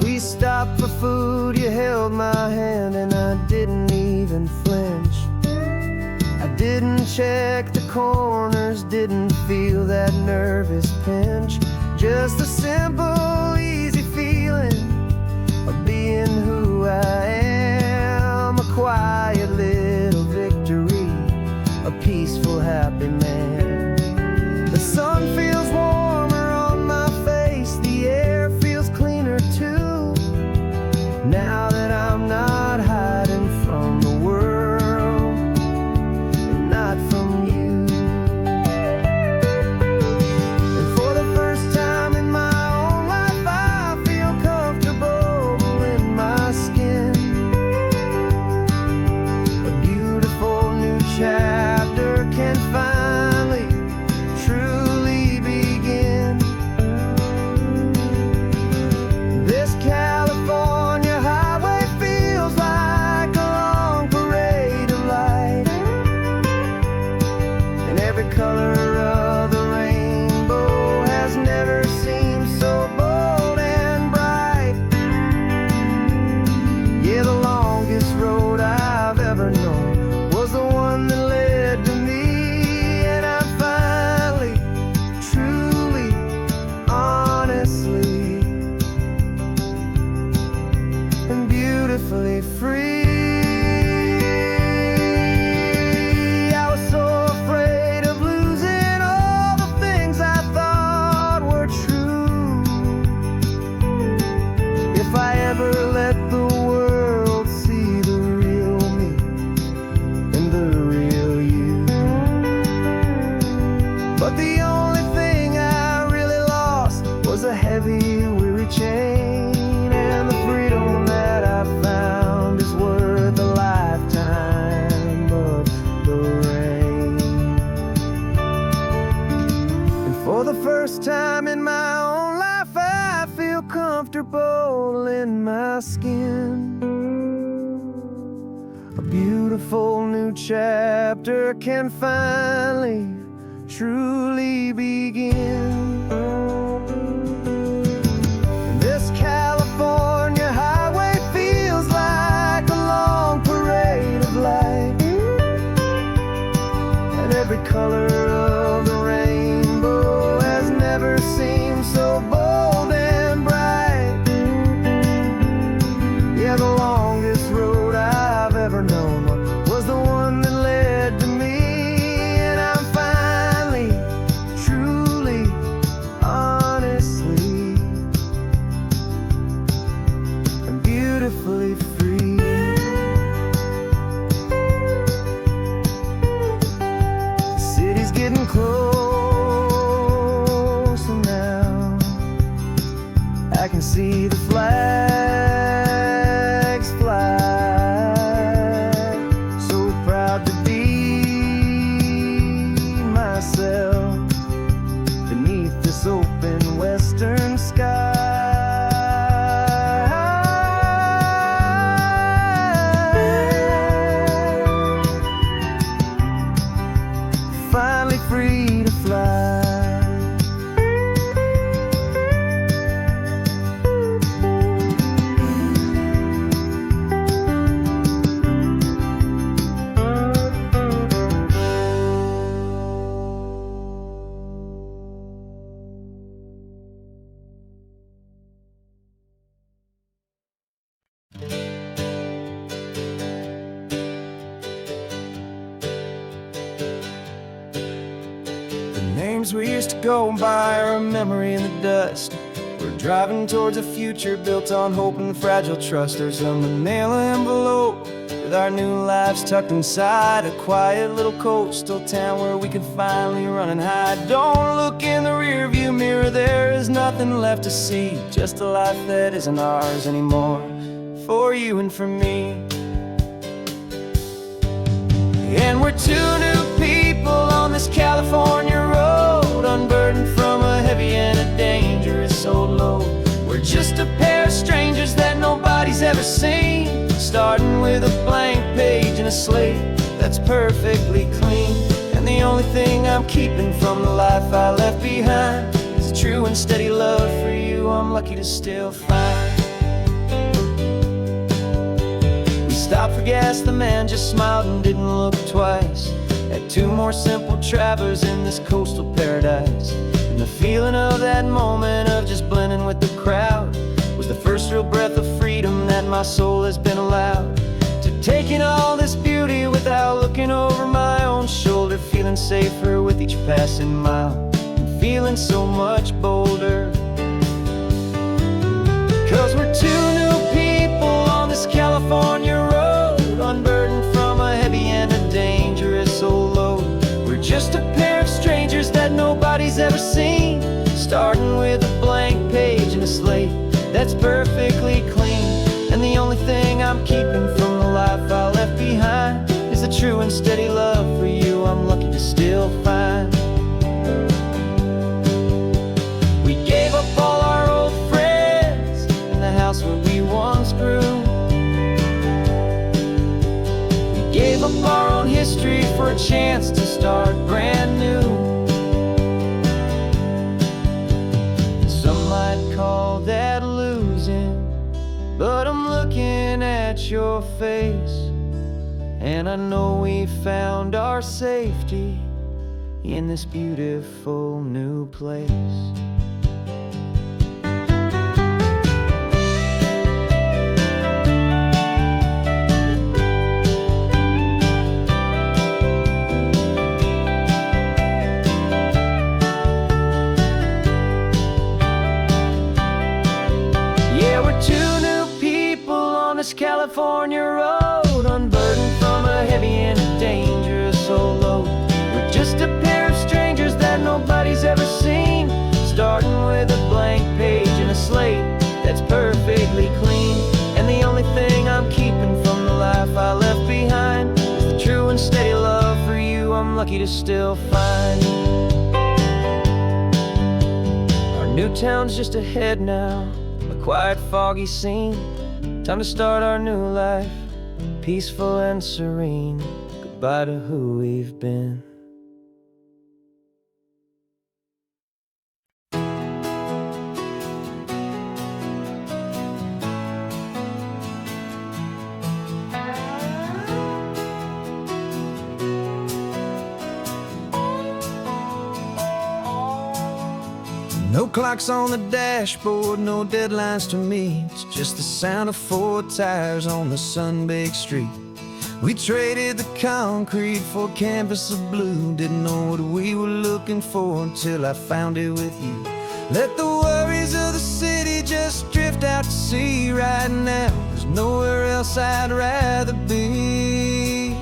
We stopped for food, you held my hand, and I didn't even flinch. I didn't check the corners, didn't feel that nervous pinch. Just a simple, easy feeling of being who I am. A quiet little victory, a peaceful, happy man. The sun feels warmer on my face, the air feels cleaner too, now that I'm not hiding from the world, and not from you. And for the first time in my own life, I feel comfortable in my skin. first time in my own life I feel comfortable in my skin. A beautiful new chapter can finally, truly begin. This California highway feels like a long parade of light, and every color of the rainbow has never seemed so bold and bright. Yeah, the longest road I've ever known was the one that led to me, and I'm finally, truly, honestly, and beautifully free. The city's getting closer now. I can see the flags fly. So proud to be myself beneath this open western sky. Finally free to fly. The names we used to go by are a memory in the dust. We're driving towards a future built on hope and fragile trust. There's a manila envelope with our new lives tucked inside, a quiet little coastal town where we can finally run and hide. Don't look in the rearview mirror, there is nothing left to see, just a life that isn't ours anymore, for you and for me. And we're two new people on this California road, unburdened from a heavy and a dangerous old load. We're just a pair of strangers that nobody's ever seen, starting with a blank page and a slate that's perfectly clean. And the only thing I'm keeping from the life I left behind is a true and steady love for you I'm lucky to still find. Stopped for gas, the man just smiled and didn't look twice at two more simple travelers in this coastal paradise. And the feeling of that moment of just blending with the crowd was the first real breath of freedom that my soul has been allowed to take in all this beauty without looking over my own shoulder, feeling safer with each passing mile and feeling so much bolder. 'Cause we're two new people on this California road, unburdened from a heavy and a dangerous old load. We're just a pair of strangers that nobody's ever seen, starting with a blank page and a slate that's perfectly clean. And the only thing I'm keeping from the life I left behind is a true and steady love for you I'm lucky to still find. We gave up all our old friends in the house where we once grew. Gave up our own history for a chance to start brand new. Some might call that losing, but I'm looking at your face, and I know we found our safety in this beautiful new place. California road, unburdened from a heavy and a dangerous old load. We're just a pair of strangers that nobody's ever seen, starting with a blank page and a slate that's perfectly clean. And the only thing I'm keeping from the life I left behind is the true and steady love for you I'm lucky to still find. New town's just ahead now, a quiet, foggy scene. Time to start our new life, peaceful and serene. Goodbye to who we've been. No clocks on the dashboard, no deadlines to meet. It's just the sound of 4 tires on the sun-baked street. We traded the concrete for a canvas of blue. Didn't know what we were looking for until I found it with you. Let the worries of the city just drift out to sea right now. There's nowhere else I'd rather be.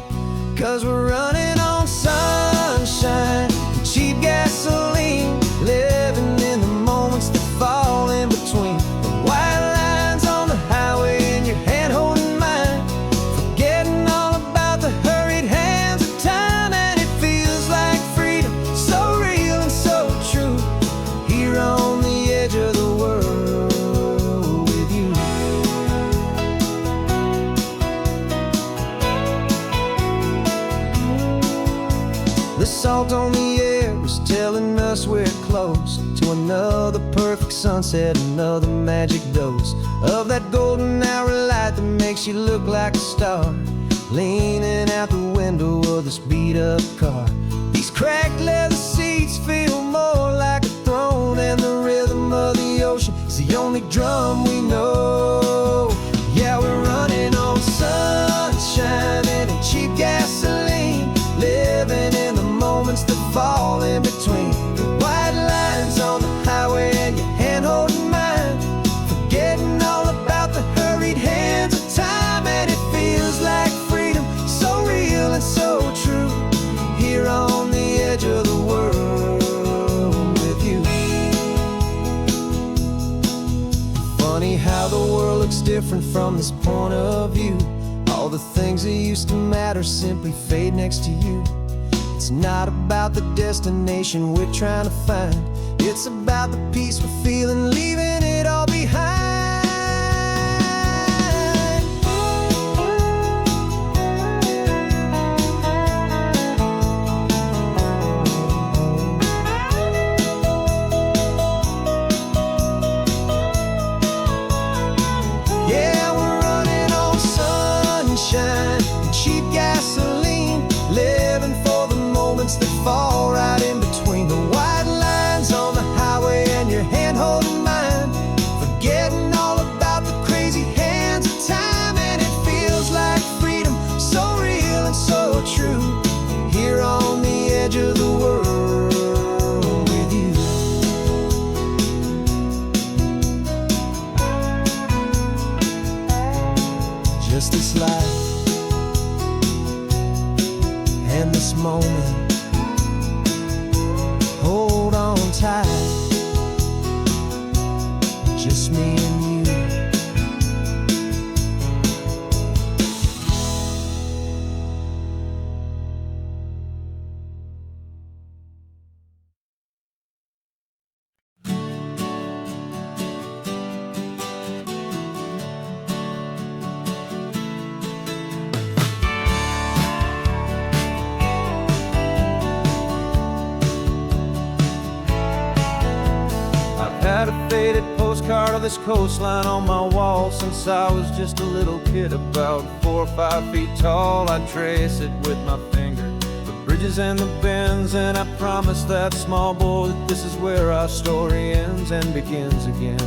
'Cause we're running on sunshine and cheap gasoline, living in the moments that fall in between. The white lines on the highway and your hand holding mine, forgetting all about the hurried hands of time. And it feels like freedom, so real and so true, here on the edge of the world with you. The salt on the air is telling us we're close to another perfect sunset, another magic dose of that golden hour light that makes you look like a star, leaning out the window of this beat-up car. These cracked leather seats feel more like a throne, and the rhythm of the ocean is the only drum we know. Yeah, we're running on sunshine and cheap gasoline, living in the moments that fall in between. The white lines on the highway and your hand holding mine, forgetting all about the hurried hands of time. And it feels like freedom, so real and so true, here on the edge of the world with you. Funny how the world looks different from this point of view. All the things that used to matter simply fade next to you. It's not about the destination we're trying to find, it's about the peace we're feeling, leaving it all behind. Yeah, we're running on sunshine and cheap gasoline, living for the moments that fall right in between. The white lines on the highway and your hand holding mine, forgetting all about the crazy hands of time. And it feels like freedom, so real and so true, here on the edge of the world with you. Just this life and this moment, hold on tight, just me and you. Had a faded postcard of this coastline on my wall since I was just a little kid, about 4 or 5 feet tall. I trace it with my finger, the bridges and the bends, and I promised that small boy that this is where our story ends and begins again.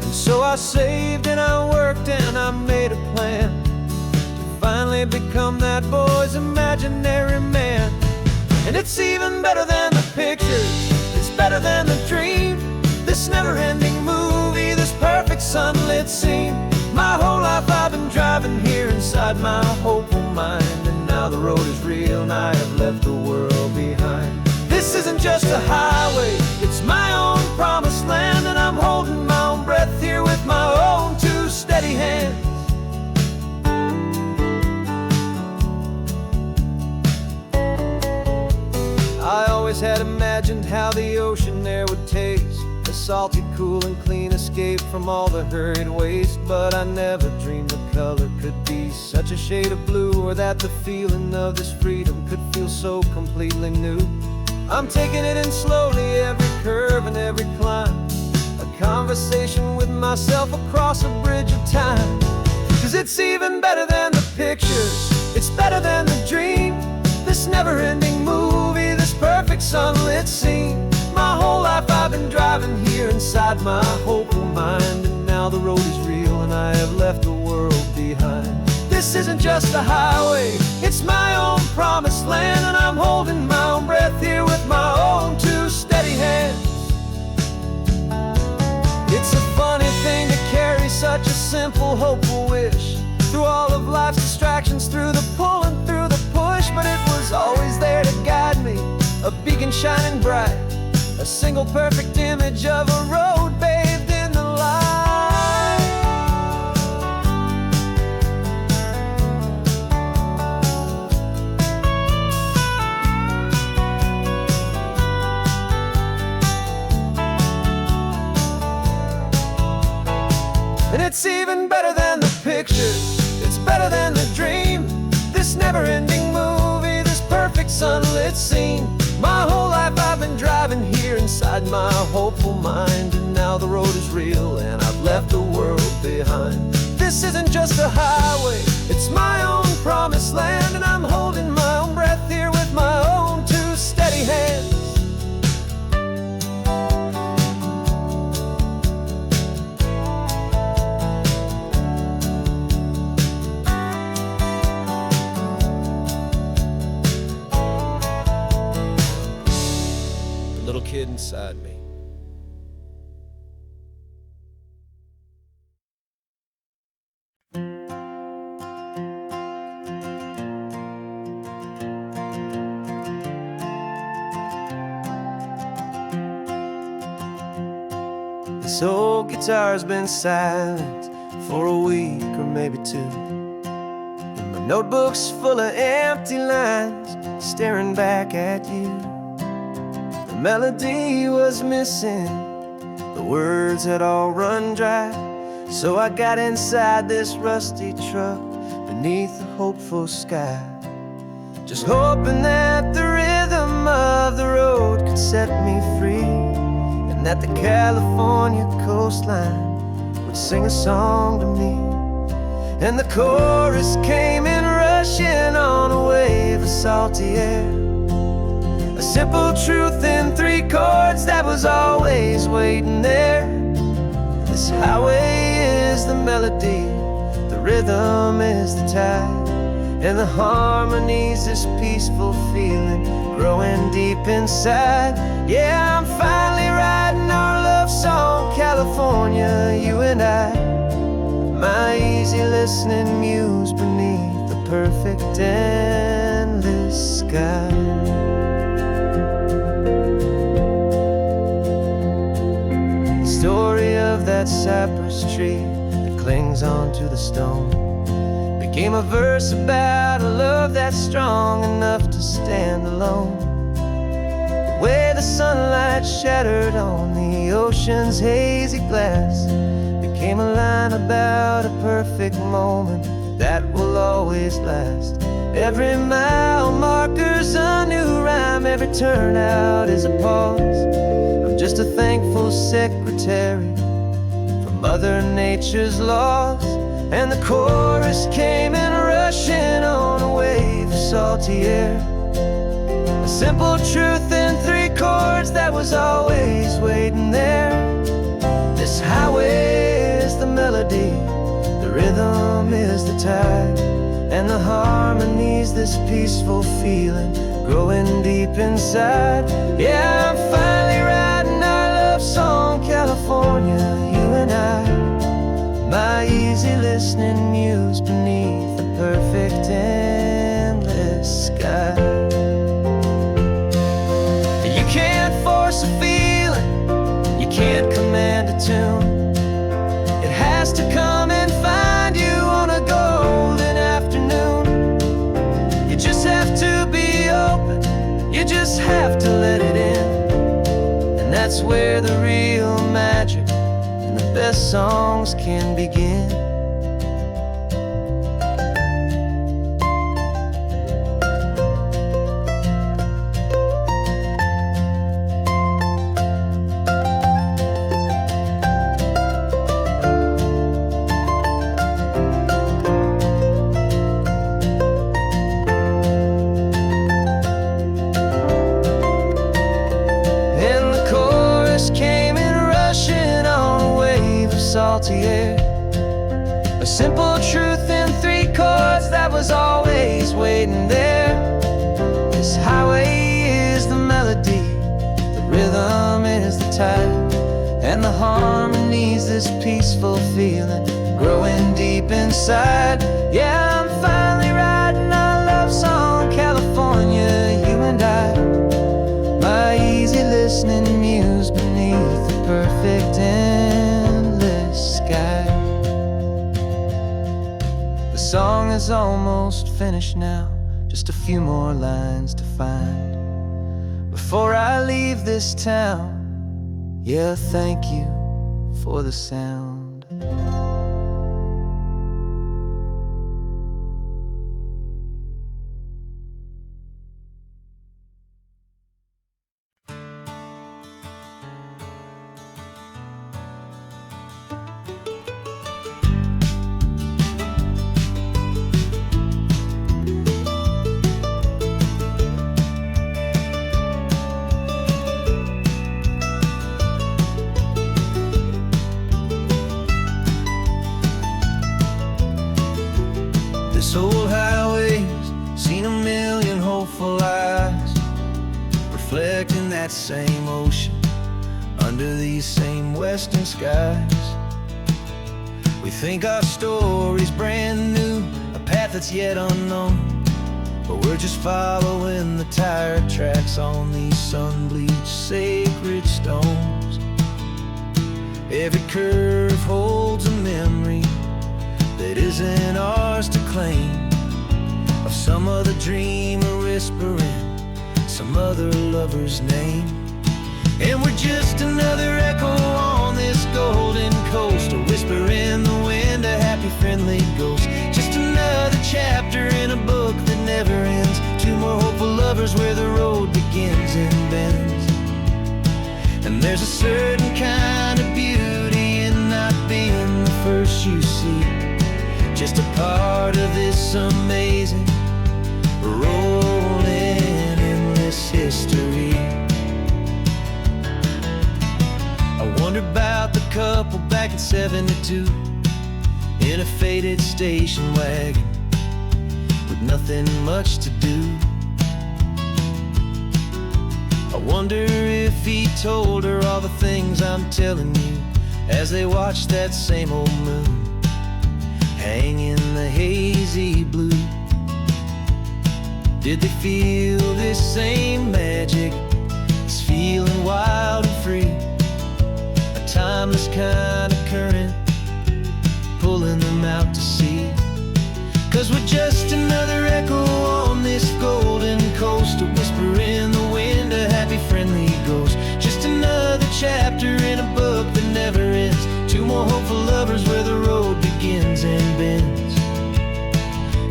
And so I saved and I worked and I made a plan to finally become that boy's imaginary man. And it's even better than the pictures, it's better than the dream, this never-ending movie, this perfect sunlit scene. My whole life I've been driving here inside my hopeful mind, and now the road is real and I have left the world behind. This isn't just a highway, it's my own promised land, and I'm holding my own breath here with my own 2 steady hands. I always had imagined how the ocean there would taste, a salty, cool and clean, escape from all the hurried waste. But I never dreamed the color could be such a shade of blue, or that the feeling of this freedom could feel so completely new. I'm taking it in slowly, every curve and every climb, a conversation with myself across a bridge of time. 'Cause it's even better than the pictures, it's better than the dream, this never-ending movie, this perfect sunlit scene. My whole life I've been driving here inside my hopeful mind, and now the road is real and I have left the world behind. This isn't just a highway, it's my own promised land, and I'm holding my own breath here with my own two steady hands. It's a funny thing to carry such a simple, hopeful wish through all of life's distractions, through the pull and through the push. But it was always there to guide me, a beacon shining bright, a single perfect image of a road bathed in the light. And it's even better than the pictures, it's better than the dream, this never-ending movie, this perfect sunlit scene. My whole life I've been driving here inside my hopeful mind, and now the road is real and I've left the world behind. This isn't just a highway, it's my own promised land, and I'm holding my own breath here with my own two steady hands. Little kid inside me. This old guitar's been silent for a week or maybe two, and my notebook's full of empty lines staring back at you. The melody was missing, the words had all run dry, so I got inside this rusty truck beneath the hopeful sky, just hoping that the rhythm of the road could set me free, and that the California coastline would sing a song to me. And the chorus came in rushing on a wave of salty air, a simple truth in three chords that was always waiting there. This highway is the melody, the rhythm is the tide, and the harmony's this peaceful feeling growing deep inside. Yeah, I'm finally writing our love song, California, you and I, my easy listening muse beneath the perfect endless sky. Story of that cypress tree that clings onto the stone became a verse about a love that's strong enough to stand alone. The way the sunlight shattered on the ocean's hazy glass became a line about a perfect moment that will always last. Every mile marker's a new rhyme, every turnout is a pause. I'm just a thankful secretary for Mother Nature's laws. And the chorus came in rushing on a wave of salty air, a simple truth in three chords that was always waiting there. This highway is the melody, the rhythm is the tide, and the harmony's this peaceful feeling growing deep inside. Yeah, I'm finally writing our love song, California, you and I, my easy listening muse beneath the perfect endless sky. You can't force a feeling, you can't command a tune, it has to come and find you on a golden afternoon. You just have to be open, you just have to let it in, and that's That's where the real magic and the best songs can begin. Came in rushing on a wave of salty air, a simple truth in 3 chords that was always waiting there. This highway is the melody, the rhythm is the tide, and the harmony's this peaceful feeling growing deep inside. Yeah, I'm finally writing our love song, California, you and I. My easy listening muse beneath the perfect endless sky. The song is almost finished now, just a few more lines to find before I leave this town. Yeah, thank you for the sound. This old highway's seen a million hopeful eyes, reflecting that same ocean under these same western skies. We think our story's brand new, a path that's yet unknown, but we're just following the tire tracks on these sun-bleached sacred stones. Every curve holds a memory that isn't ours to claim, of some other dreamer whispering some other lover's name. And we're just another echo on this golden coast, a whisper in the wind, a happy friendly ghost. Just another chapter in a book that never ends, 2 more hopeful lovers where the road begins and bends. And there's a certain kind of beauty in not being the first you see, just a part of this amazing, rolling, endless history. I wonder about the couple back in '72 in a faded station wagon with nothing much to do. I wonder if he told her all the things I'm telling you as they watched that same old moon hang in the hazy blue. Did they feel this same magic, this feeling wild and free, a timeless kind of current pulling them out to sea? 'Cause we're just another echo on this golden coast, a whisper in the wind, a happy friendly ghost. Just another chapter in a book that never ends, 2 more hopeful lovers where the road begins and bends.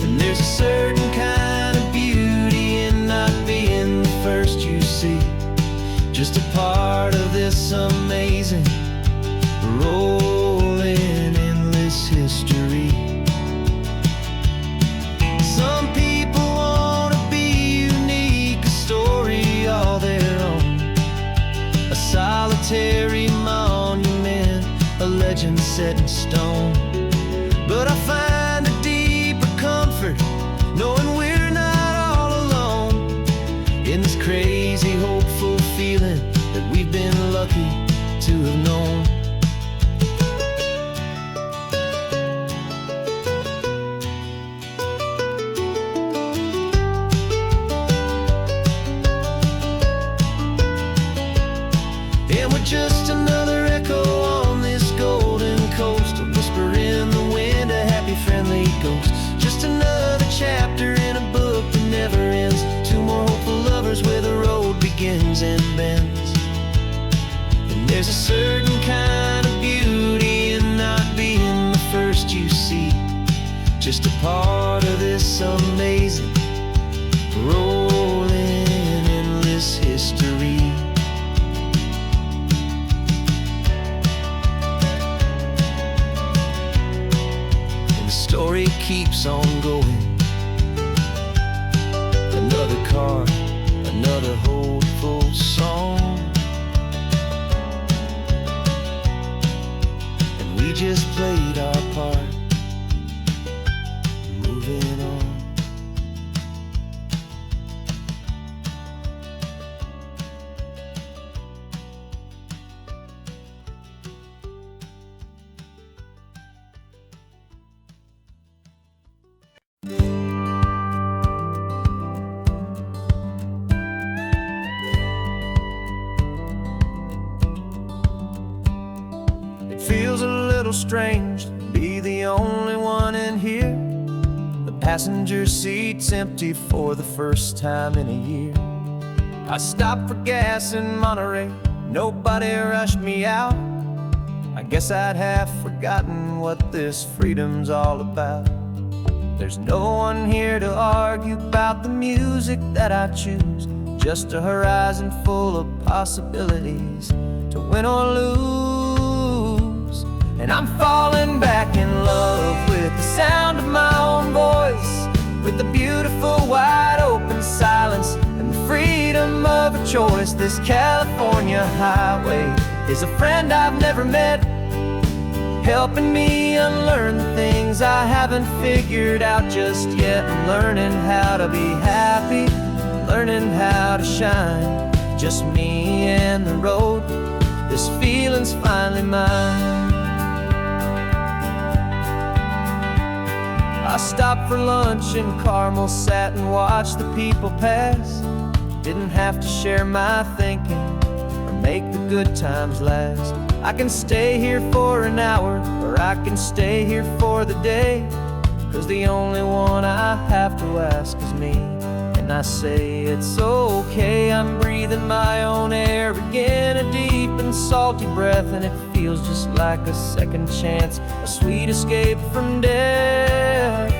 And there's a certain kind of beauty in not being the first you see, just a part of this amazing, rolling, endless history. Some people want to be unique, a story all their own, a solitary monument, a legend set in stone. But I find a deeper comfort knowing we're not all alone in this crazy, hopeful feeling that we've been lucky to have known. And we're just another echo on this golden coast, a whisper in the wind, a happy friendly ghost. Just another chapter in a book that never ends, 2 more hopeful lovers where the road begins and bends. keeps on going. Another car, another hopeful song, and we just played our part, moving on. It feels a little strange to be the only one in here. The passenger seat's empty for the first time in a year. I stopped for gas in Monterey, nobody rushed me out. I guess I'd half forgotten what this freedom's all about. There's no one here to argue about the music that I choose, just a horizon full of possibilities to win or lose. And I'm falling back in love with the sound of my own voice, with the beautiful wide open silence and the freedom of a choice. This California highway is a friend I've never met, helping me unlearn the things I haven't figured out just yet. I'm learning how to be happy, learning how to shine, just me and the road. This feeling's finally mine. I stopped for lunch in Carmel, sat and watched the people pass. Didn't have to share my thinking or make the good times last. I can stay here for an hour, or I can stay here for the day, 'cause the only one I have to ask is me. And I say it's okay, I'm breathing my own air again, a deep and salty breath, and it feels just like a second chance, a sweet escape from death.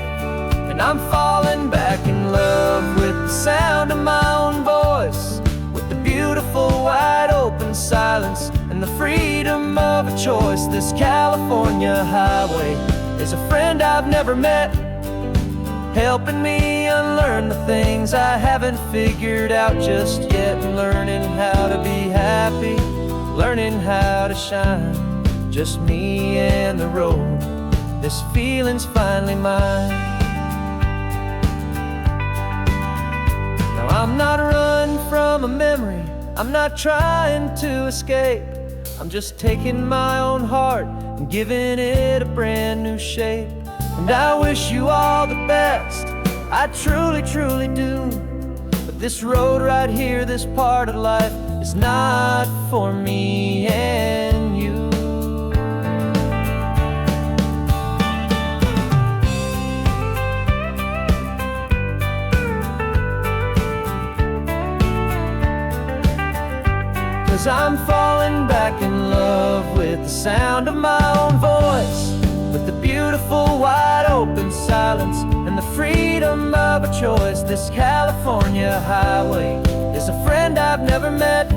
And I'm falling back in love with the sound of my own voice, with the beautiful wide open silence and the freedom of a choice. This California highway is a friend I've never met, helping me unlearn the things I haven't figured out just yet. And learning how to be happy, learning how to shine, just me and the road. This feeling's finally mine. Now I'm not running from a memory, I'm not trying to escape. I'm just taking my own heart and giving it a brand new shape. And I wish you all the best, I truly, truly do. But this road right here, this part of life, is not for me and you. 'Cause I'm falling back in love with the sound of my own voice, with the beautiful wide open silence and the freedom of a choice. This California highway is a friend I've never met,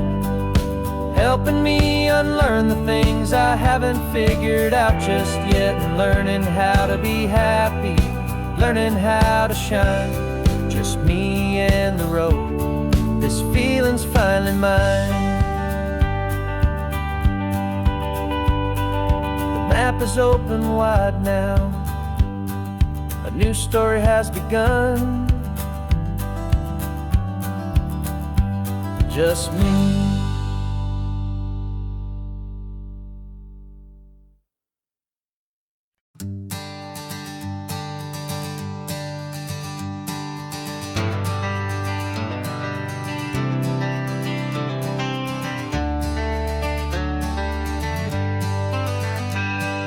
helping me unlearn the things I haven't figured out just yet. And learning how to be happy, learning how to shine, just me and the road. This feeling's finally mine. The map is open wide now, a new story has begun. Just me.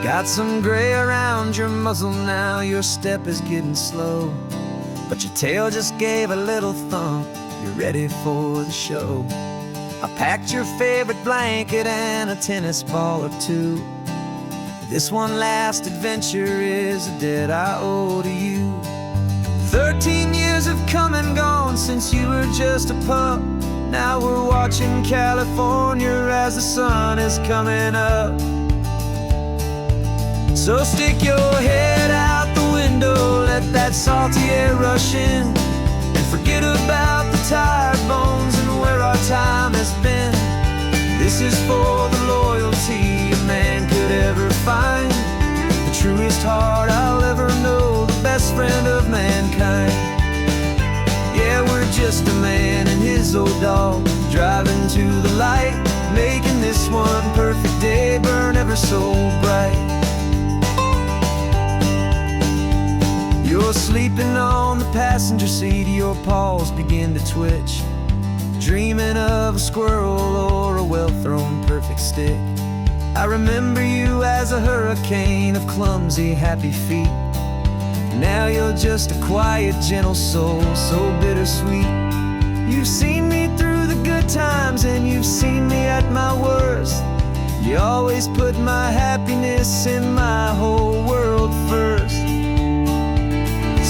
Got some gray around your muzzle now, your step is getting slow, but your tail just gave a little thump, you're ready for the show. I packed your favorite blanket and a tennis ball or two. This one last adventure is a debt I owe to you. 13 years have come and gone since you were just a pup. Now we're watching California as the sun is coming up. So stick your head out the window let that salty air rush in, and forget about the tired bones and where our time has been. This is for the loyalty a man could ever find, the truest heart I'll ever know, the best friend of mankind. Yeah, we're just a man and his old dog, driving to the light, making this one perfect day burn ever so bright. You're sleeping on the passenger seat, your paws begin to twitch, dreaming of a squirrel or a well-thrown perfect stick. I remember you as a hurricane of clumsy, happy feet. Now you're just a quiet, gentle soul, so bittersweet. You've seen me through the good times and you've seen me at my worst. You always put my happiness in my whole world first.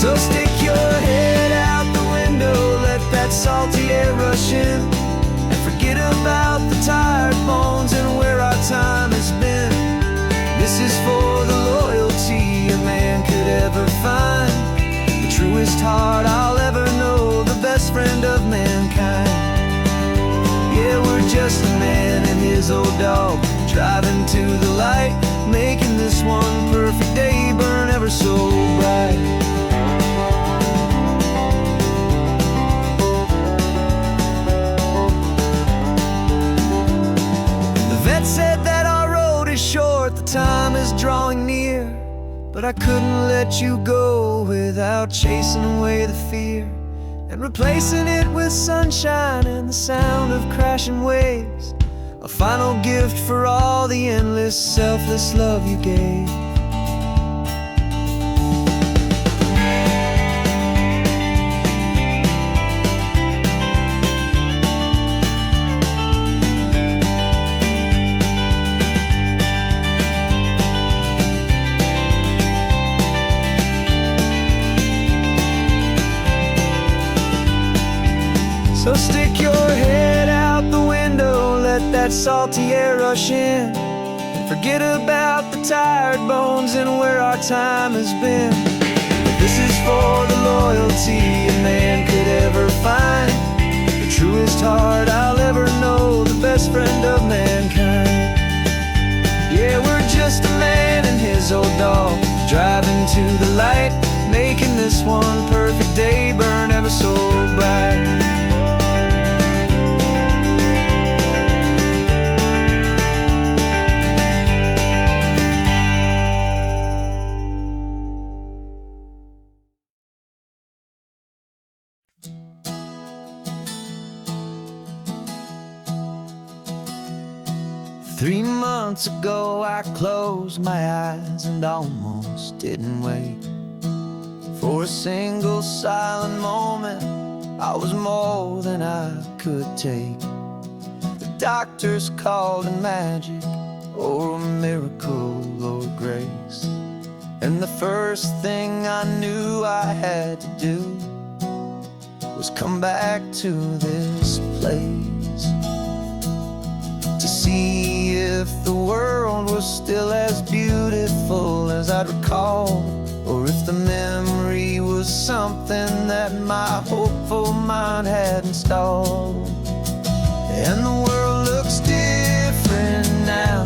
So stick your head out the window, let that salty air rush in, and forget about the tired bones and where our time has been. This is for the loyalty a man could ever find, the truest heart I'll ever know, the best friend of mankind. Yeah, we're just a man and his old dog, driving to the light, making this one perfect day burn ever so bright. Said that our road is short, the time is drawing near, but I couldn't let you go without chasing away the fear, and replacing it with sunshine and the sound of crashing waves, a final gift for all the endless, selfless love you gave. So stick your head out the window, let that salty air rush in, and forget about the tired bones and where our time has been. This is for the loyalty a man could ever find, the truest heart I'll ever know, the best friend of mankind. Yeah, we're just a man and his old dog, driving to the light, making this one perfect day burn ever so bright. 3 months ago I closed my eyes and almost didn't wake. For a single silent moment I was more than I could take. The doctors called it magic, or a miracle, or grace. And the first thing I knew I had to do was come back to this place, to see if the world was still as beautiful as I'd recall, or if the memory was something that my hopeful mind had installed. And the world looks different now,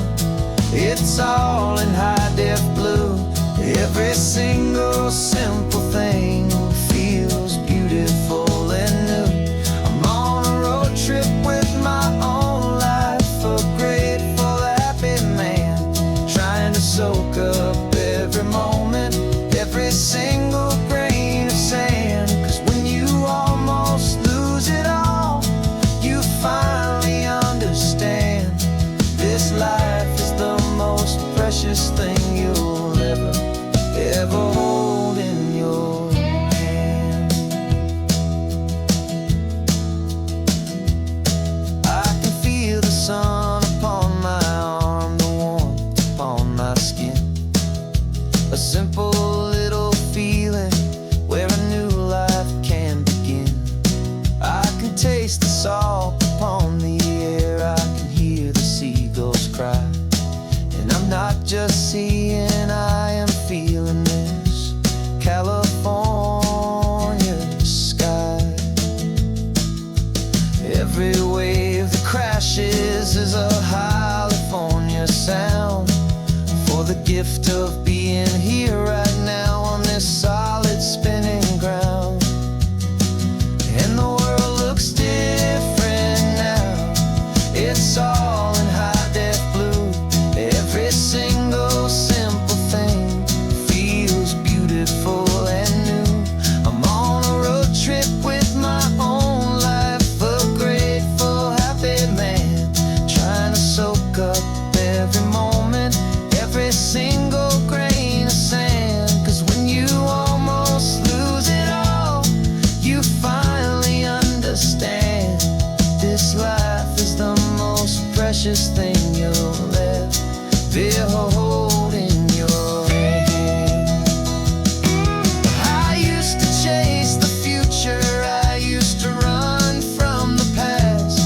it's all in high-def blue. Every single simple thing feels beautiful and new. I'm on a road trip with my own life, a grateful, happy man, trying to soak up every moment, every single grain of sand. 'Cause when you almost lose it all, you finally understand this life is the most precious thing you'll ever hold. ashes is a California sound for the gift of being here right now on this solid spinning ground. And the world looks different now. It's all in high def blue. Every single simple thing feels beautiful and new. I'm on a road trip with my own life, a grateful, happy man, trying to soak up every moment, every single grain of sand. 'Cause when you almost lose it all, you finally understand this life is the most precious thing you'll ever hold in your hand. I used to chase the future, I used to run from the past.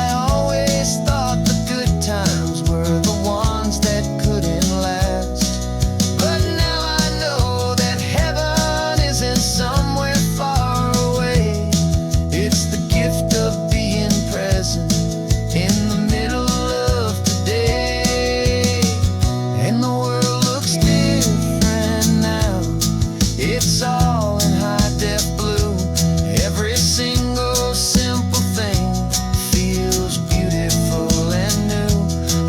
I always thought the good times were the ones that couldn't last. But now I know that heaven isn't somewhere far away. It's the gift of being present in the middle of today. And the world looks different now. It's all in high def blue. Every single simple thing feels beautiful and new.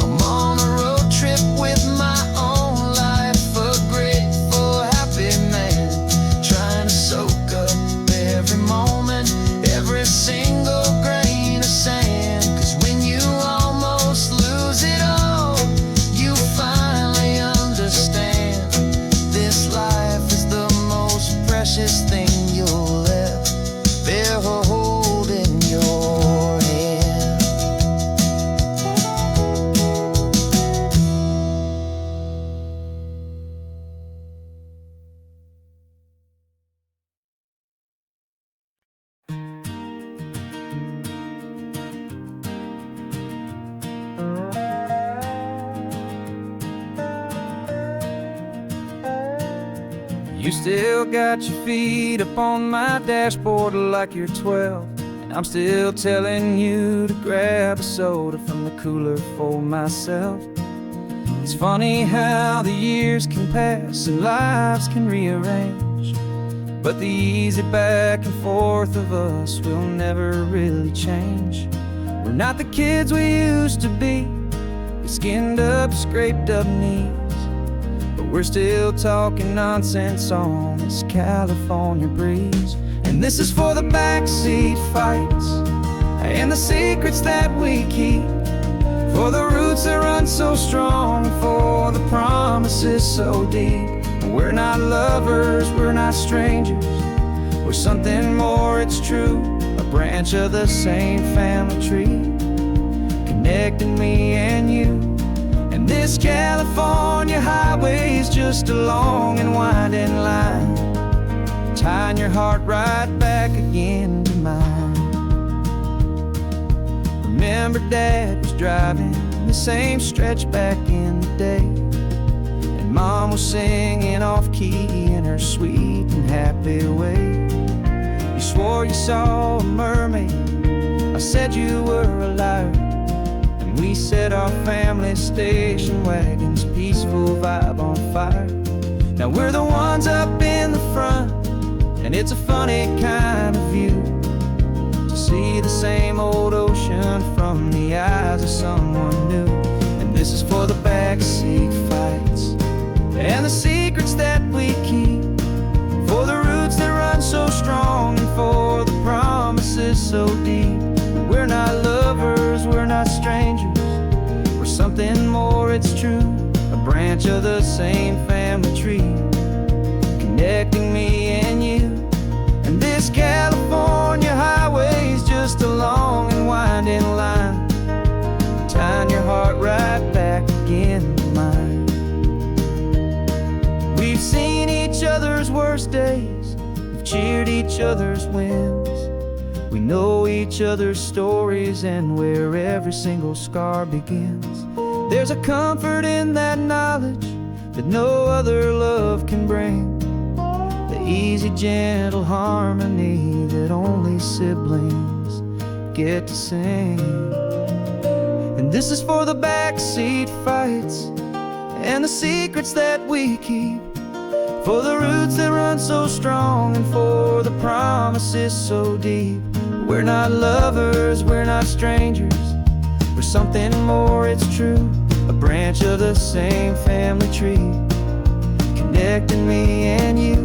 I'm on a road trip with my own life, a grateful, happy man, trying to soak up every moment, every single grain of sand. 'Cause when you almost lose it all, you finally understand this life is the most precious thing you'll ever hold in your hand. You still got your feet up on my dashboard like you're 12, and I'm still telling you to grab a soda from the cooler for myself. It's funny how the years can pass and lives can rearrange, but the easy back and forth of us will never really change. We're not the kids we used to be, with skinned up, scraped up knees, but we're still talking nonsense on this California breeze. And this is for the backseat fights and the secrets that we keep, for the roots that run so strong, for the promises so deep. We're not lovers, we're not strangers, we're something more, it's true. A branch of the same family tree, connecting me and you. And this California highway is just a long and winding line, tying your heart right back again to mine. Remember Dad was driving the same stretch back in the day, and Mom was singing off-key in her sweet and happy way. You swore you saw a mermaid, I said you were a liar, and we set our family station wagon's peaceful vibe on fire. Now we're the ones up in the front, and it's a funny kind of view to see the same old ocean from the eyes of someone new. And this is for the backseat fights and the secrets that we keep, for the roots that run so strong and for the promises so deep. We're not lovers, we're not strangers, we're something more, it's true. A branch of the same family tree, connecting me and you. And this California highway is just a long and winding line, tying your heart right back again to mine. We've seen each other's worst days, we've cheered each other's wins. We know each other's stories and where every single scar begins. There's a comfort in that knowledge that no other love can bring, the easy, gentle harmony that only siblings get to sing. And this is for the backseat fights and the secrets that we keep, for the roots that run so strong and for the promises so deep. We're not lovers, we're not strangers, we're something more, it's true. A branch of the same family tree, connecting me and you.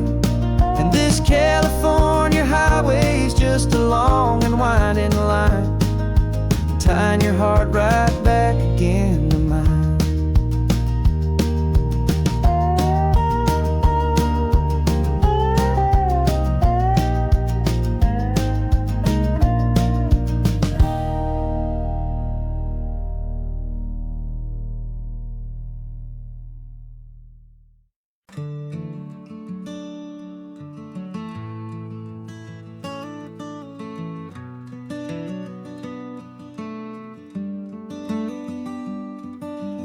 And this California highway's just a long and winding line, tying your heart right back again to mine.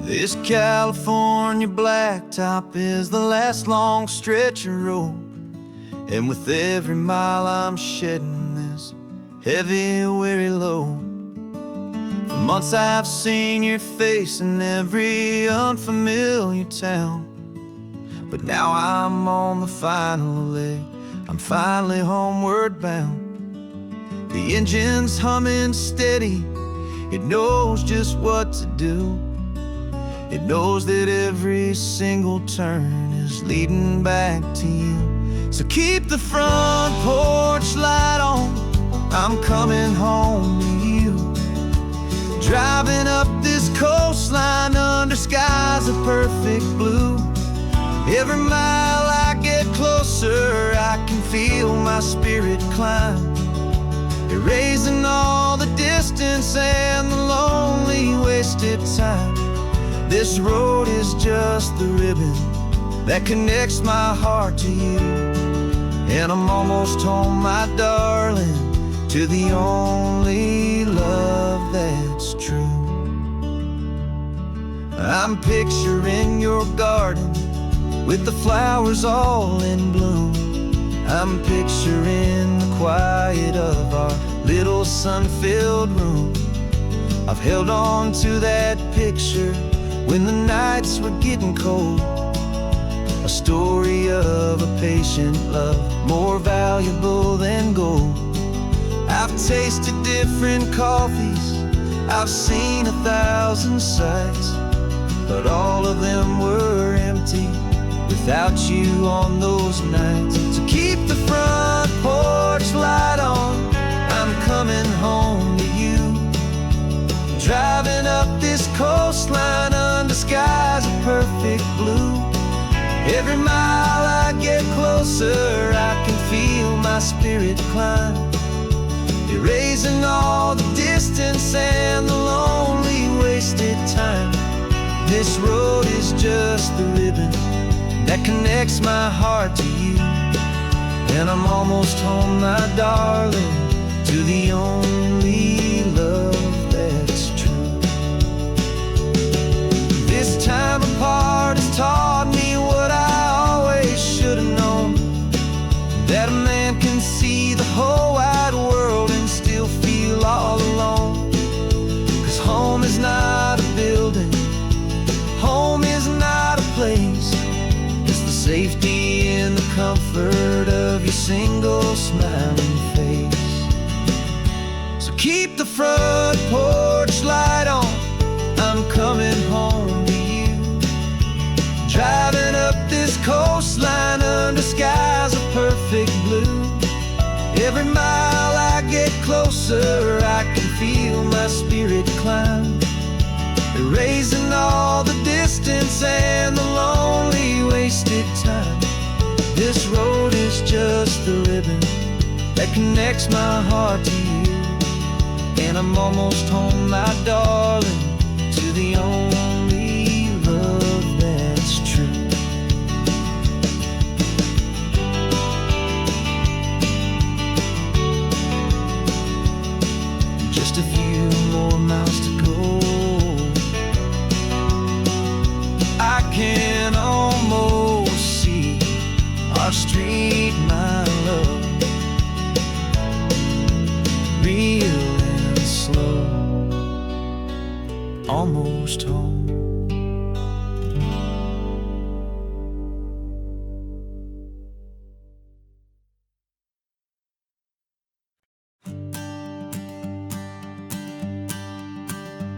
This California blacktop is the last long stretch of road, and with every mile I'm shedding this heavy, weary load. For months I've seen your face in every unfamiliar town, but now I'm on the final leg, I'm finally homeward bound. The engine's humming steady, it knows just what to do. It knows that every single turn is leading back to you. So keep the front porch light on, I'm coming home to you. Driving up this coastline under skies of perfect blue. Every mile I get closer, I can feel my spirit climb, erasing all the distance and the lonely wasted time. This road is just the ribbon that connects my heart to you. And I'm almost home, my darling, to the only love that's true. I'm picturing your garden with the flowers all in bloom. I'm picturing the quiet of our little sun-filled room. I've held on to that picture when the nights were getting cold, a story of a patient love, more valuable than gold. I've tasted different coffees, I've seen 1,000 sights, but all of them were empty without you on those nights. So keep the front porch light on, I'm coming home to you. Driving up this coastline under skies of perfect blue. Every mile I get closer, I can feel my spirit climb, erasing all the distance and the lonely wasted time. This road is just the ribbon that connects my heart to you. And I'm almost home, my darling, to the only love that's true. This time apart has taught me what I always should have known, that a man can see the whole wide world and still feel all alone. 'Cause home is not a building, home is not a place, it's the safety and the comfort of your single smiling face. So keep the front porch light on, I'm coming home to you. Driving up this coastline under skies of perfect blue. Every mile I get closer, I can feel my spirit climb, erasing all the distance and the lonely wasted time. This road is just the ribbon that connects my heart to you. And I'm almost home, my darling, to the only love that's true. Just a few more miles to go, I can almost see our street, my love, real and slow. almost home.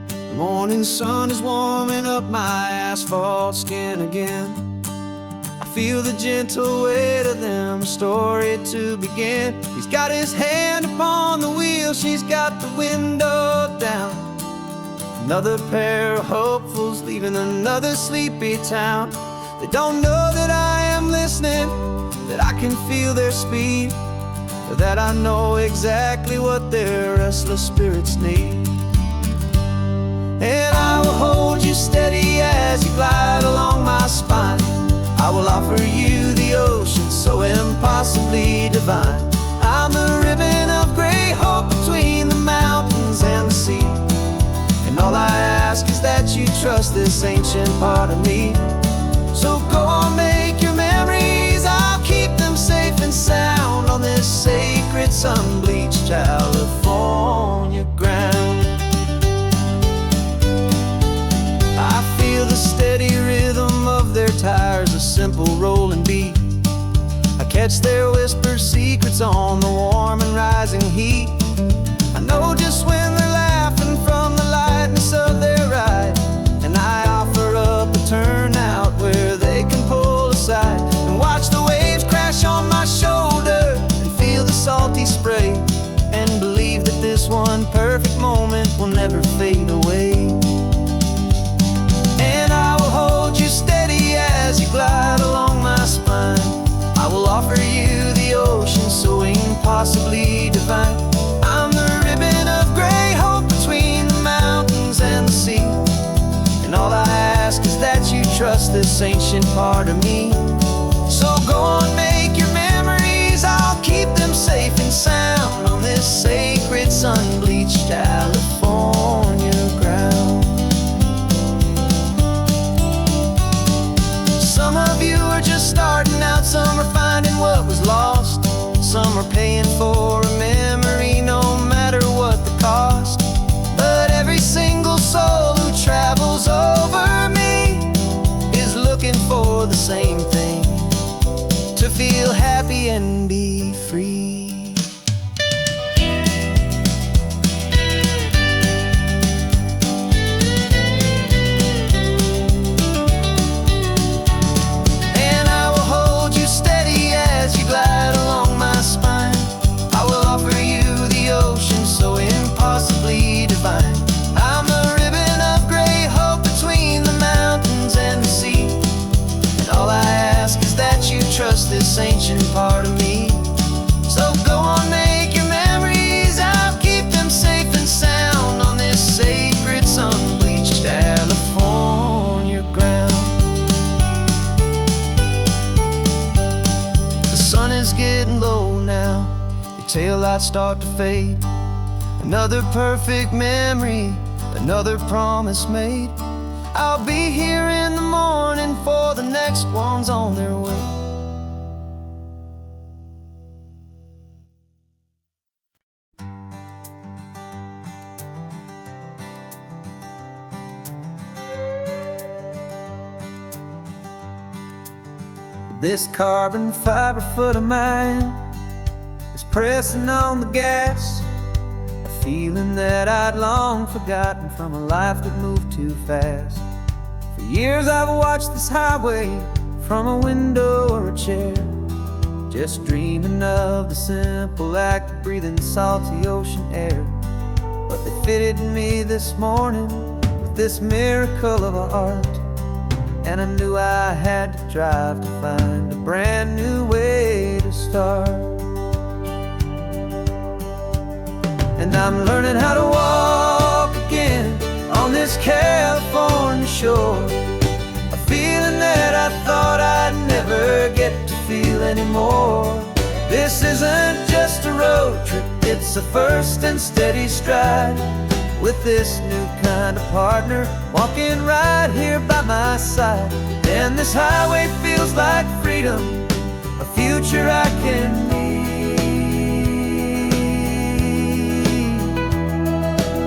The morning sun is warming up my asphalt skin again. I feel the gentle weight of them, a story to begin. He's got his hand upon the wheel, she's got the window down. Another pair of hopefuls leaving another sleepy town. They don't know that I am listening, that I can feel their speed, or that I know exactly what their restless spirits need. And I will hold you steady as you glide along my spine. I will offer you the ocean so impossibly divine. I'm the ribbon of gray hope between the mountains and the sea. And all I ask is that you trust this ancient part of me. So go on, make your memories, I'll keep them safe and sound on this sacred sun-bleached California ground. I feel the steady rhythm of their tires, a simple rolling beat. I catch their whispered secrets on the warm and rising heat. I know just when they're laughing from the lightness of their ride, and I offer up a turnout where they can pull aside and watch the waves crash on my shoulder and feel the salty spray, and believe that this one perfect moment will never fade away. And I will hold you steady as you glide along my spine. I will offer you the ocean so impossibly divine. I'm the ribbon of gray hope between the mountains and the sea. And all I ask is that you trust this ancient part of me. So go on, make your memories, I'll keep them safe and sound on this sacred sun-bleached California ground. Some of you are just starting out, some are finding what was lost, some are paying for a memory no matter what the cost. But every single soul who travels over me is looking for the same thing, to feel happy and be free. I'm a ribbon of gray hope between the mountains and the sea. And all I ask is that you trust this ancient part of me. So go on, make your memories, I'll keep them safe and sound on this sacred sun-bleached California ground. The sun is getting low now, your taillights start to fade. Another perfect memory, another promise made. I'll be here in the morning for the next ones on their way. This carbon fiber foot of mine is pressing on the gas, feeling that I'd long forgotten from a life that moved too fast. For years I've watched this highway from a window or a chair, just dreaming of the simple act of breathing salty ocean air. But they fitted me this morning with this miracle of art, and I knew I had to drive to find a brand new way to start. And I'm learning how to walk again on this California shore, a feeling that I thought I'd never get to feel anymore. This isn't just a road trip, it's a first and steady stride, with this new kind of partner walking right here by my side. And this highway feels like freedom, a future I can need.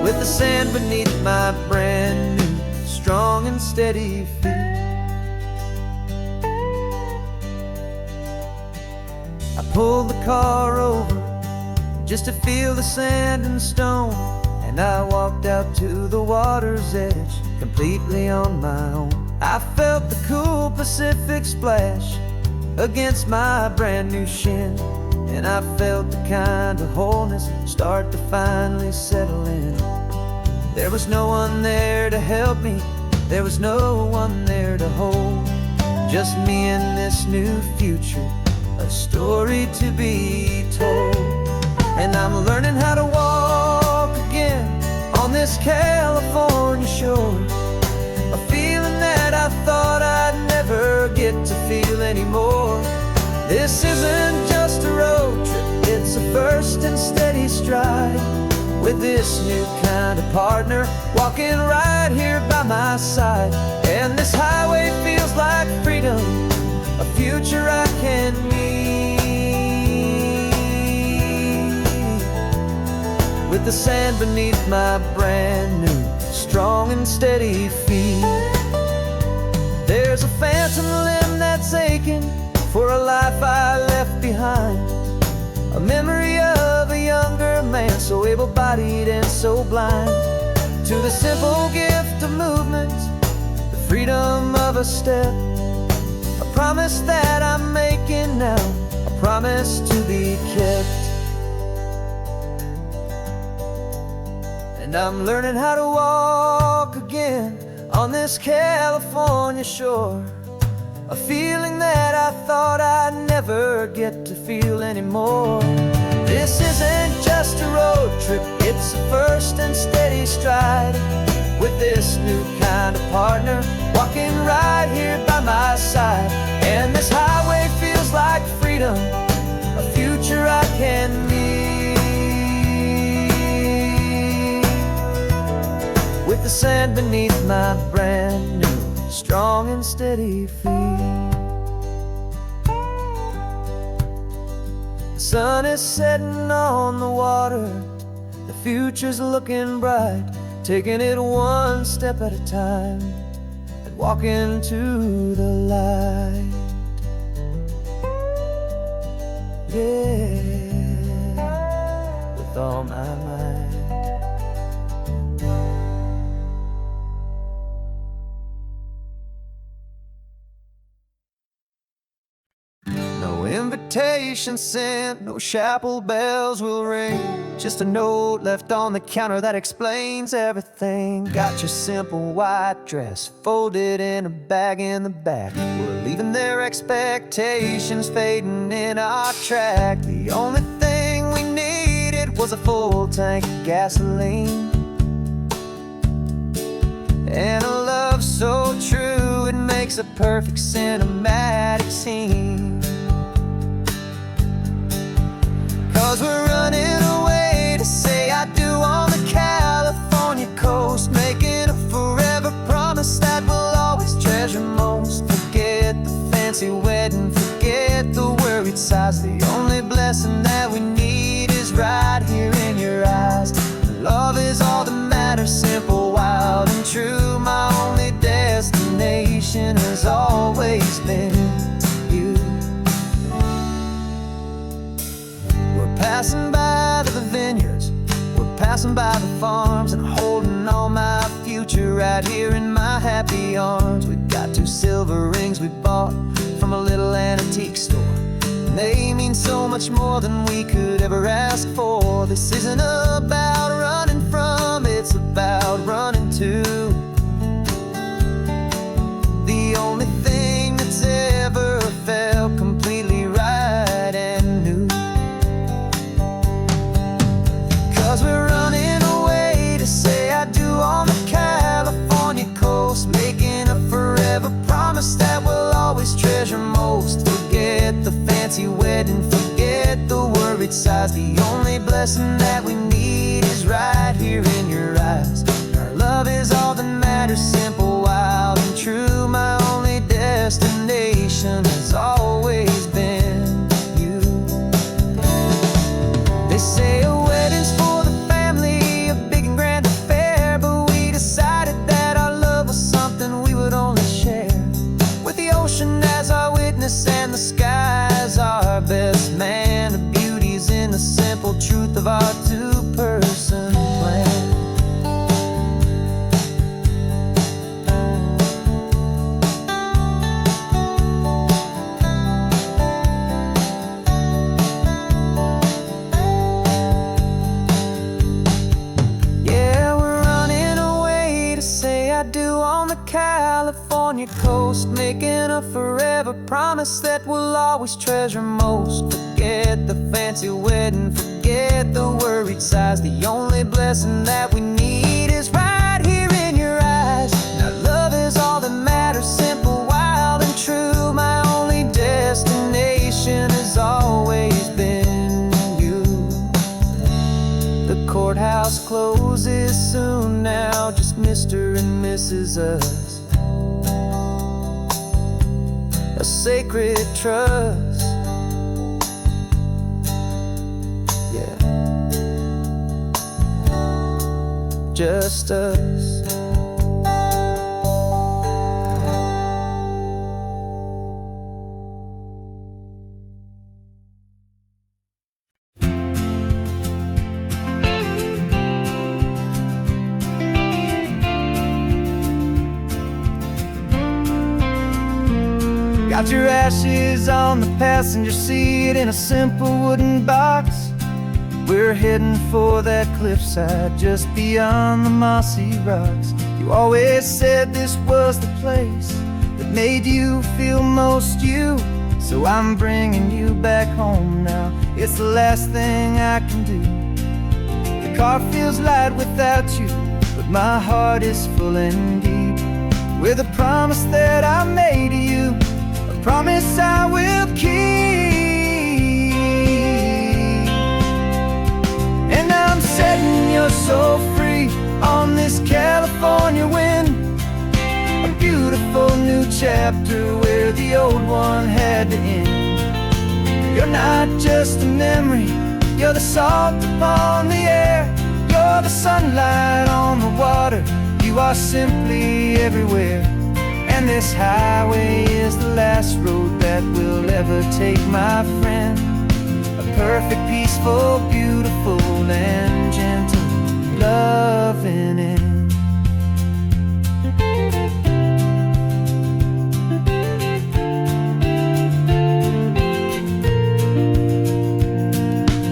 With the sand beneath my brand new strong and steady feet. I pulled the car over just to feel the sand and stone, and I walked out to the water's edge completely on my own. I felt the cool Pacific splash against my brand new shin, and I felt the kind of wholeness start to finally settle in. There was no one there to help me, there was no one there to hold, just me and this new future, a story to be told. And I'm learning how to walk again on this California shore, a feeling that I thought I'd never get to feel anymore. This isn't just a road trip, it's a first and steady stride, with this new kind of partner walking right here by my side. And this highway feels like freedom, a future I can meet, with the sand beneath my brand new strong and steady feet. There's a phantom limb that's aching for a life I left behind, a memory of a younger man, so able-bodied and so blind, to the simple gift of movement, the freedom of a step, a promise that I'm making now, a promise to be kept. And I'm learning how to walk again on this California shore, a feeling that I thought I'd never get to feel anymore. This isn't just a road trip, it's a first and steady stride, with this new kind of partner walking right here by my side. And this highway feels like freedom, a future I can meet, with the sand beneath my brand new strong and steady feet. The sun is setting on the water, the future's looking bright, taking it one step at a time and walking to the light. Yeah, with all my might. No invitation sent, no chapel bells will ring, just a note left on the counter that explains everything. Got your simple white dress folded in a bag in the back. We're leaving their expectations fading in our track. The only thing we needed was a full tank of gasoline, and a love so true it makes a perfect cinematic scene. 'Cause we're running away to say I do on the California coast, making a forever promise that we'll always treasure most. Forget the fancy wedding, forget the worried sighs. The only blessing that we need is right here in your eyes. Love is all that matters, simple, wild, and true. My only destination has always been you. Passing by the vineyards, we're passing by the farms, and holding all my future right here in my happy arms. We've got 2 silver rings we bought from a little antique store, and they mean so much more than we could ever ask for. This isn't about running from, it's about running to. The only thing that's ever felt completely right and new. 'Cause we're running away to say I do on the California coast, making a forever promise that we'll always treasure most. Forget the fancy wedding, forget the worried sighs. The only blessing that we need is right California coast, making a forever promise that we'll always treasure most. Forget the fancy wedding, forget the worried sighs. The only blessing that we need is right here in your eyes. Now love is all that matters, simple, wild, and true. My only destination has always been you. The courthouse closes soon now, just Mr. and Mrs. Us, a sacred trust. Yeah, just us. Got your ashes on the passenger seat in a simple wooden box. We're heading for that cliffside just beyond the mossy rocks. You always said this was the place that made you feel most you. So I'm bringing you back home now, it's the last thing I can do. The car feels light without you, but my heart is full and deep with a promise that I made to you, a promise I will keep. And I'm setting your soul free on this California wind, a beautiful new chapter where the old one had to end. You're not just a memory, you're the salt upon the air, you're the sunlight on the water, you are simply everywhere. And this highway is the last road that we'll ever take, my friend. A perfect, peaceful, beautiful, and gentle loving end.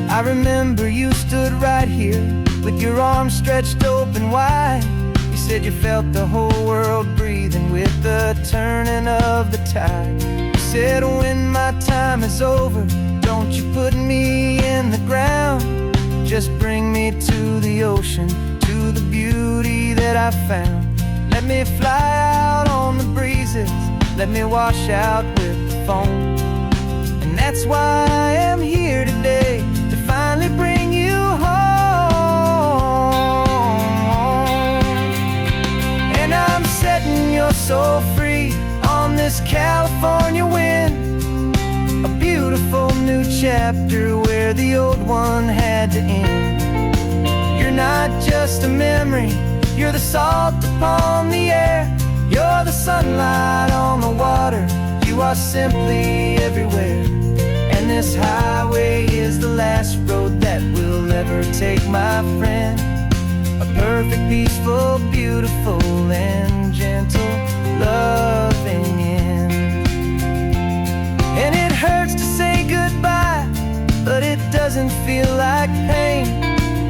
I remember you stood right here with your arms stretched open wide. You said you felt the whole world breathing with the turning of the tide. You said when my time is over, don't you put me in the ground, just bring me to the ocean, to the beauty that I found. Let me fly out on the breezes, let me wash out with the foam. And that's why I am here today, to finally bring you home. And I'm setting your soul free on this California wind, a beautiful new chapter where the old one had to end. You're not just a memory, you're the salt upon the air, you're the sunlight on the water, you are simply everywhere. And this highway is the last road that we'll ever take, my friend. A perfect, peaceful, beautiful, and gentle loving end. And it hurts to say goodbye, but it doesn't feel like pain.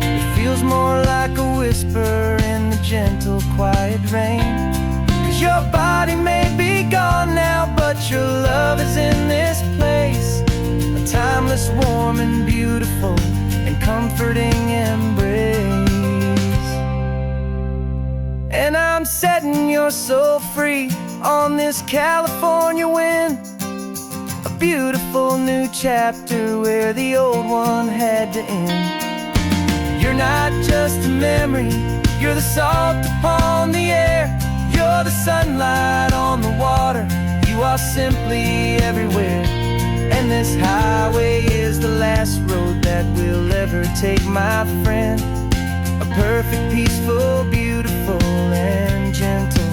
It feels more like a whisper in the gentle, quiet rain. 'Cause your body may be gone now, but your love is in this place, a timeless, warm, and beautiful, and comforting embrace. And I'm setting your soul free on this California wind, a beautiful new chapter where the old one had to end. You're not just a memory, you're the salt upon the air, you're the sunlight on the water, you are simply everywhere. And this highway is the last road that we'll ever take, my friend. A perfect, peaceful, beautiful, and gentle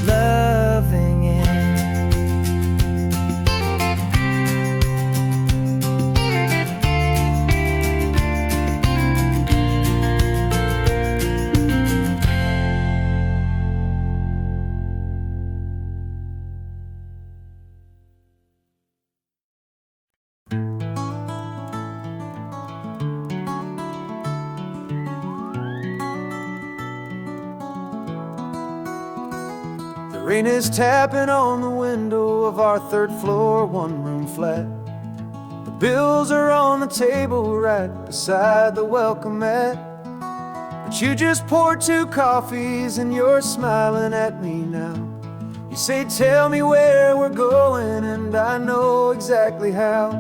loving end. Rain is tapping on the window of our third floor, one-room flat. The bills are on the table right beside the welcome mat. But you just poured 2 coffees and you're smiling at me now. You say, tell me where we're going, and I know exactly how.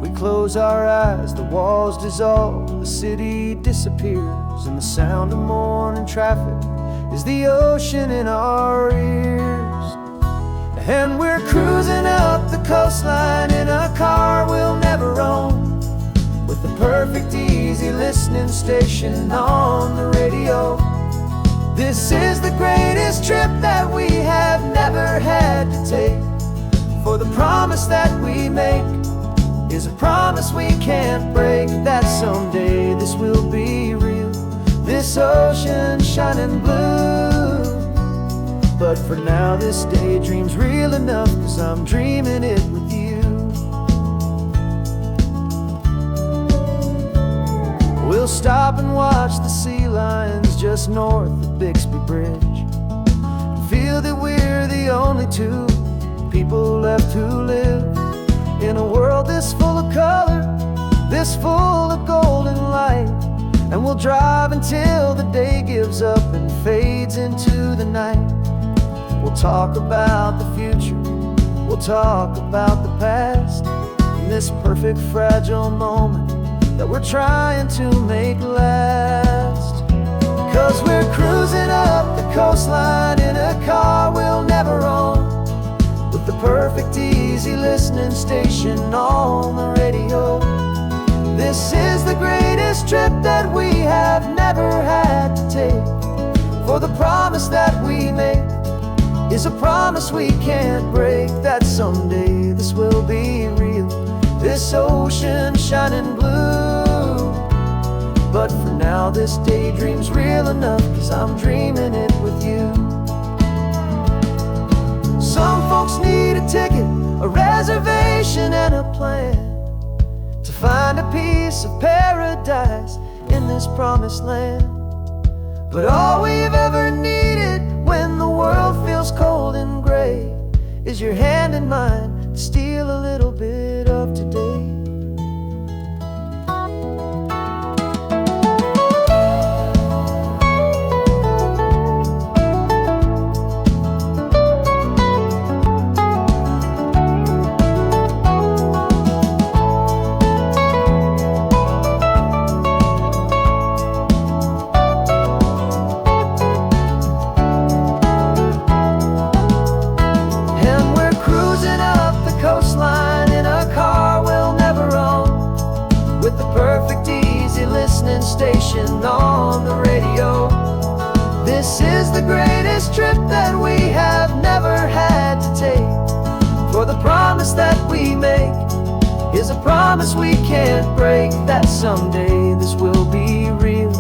We close our eyes, the walls dissolve, the city disappears, and the sound of morning traffic is the ocean in our ears. And we're cruising up the coastline in a car we'll never own, with the perfect easy listening station on the radio. This is the greatest trip that we have never had to take, for the promise that we make is a promise we can't break, that someday this will be real, this ocean shining blue. But for now this daydream's real enough, 'cause I'm dreaming it with you. We'll stop and watch the sea lions just north of Bixby Bridge, and feel that we're the only 2 people left who live in a world this full of color, this full of golden light. And we'll drive until the day gives up and fades into the night. We'll talk about the future, we'll talk about the past, in this perfect fragile moment that we're trying to make last. 'Cause we're cruising up the coastline in a car we'll never own, with the perfect easy listening station on the radio. This is the greatest trip that we have never had to take, for the promise that we make is a promise we can't break, that someday this will be real, this ocean shining blue. But for now this daydream's real enough, 'cause I'm dreaming it with you. Some folks need a ticket, a reservation and a plan, to find a piece of paradise in this promised land. But all we've ever needed when the world feels cold and gray is your hand in mine to steal a little bit of today. Station on the radio. This is the greatest trip that we have never had to take, for the promise that we make is a promise we can't break, that someday this will be real,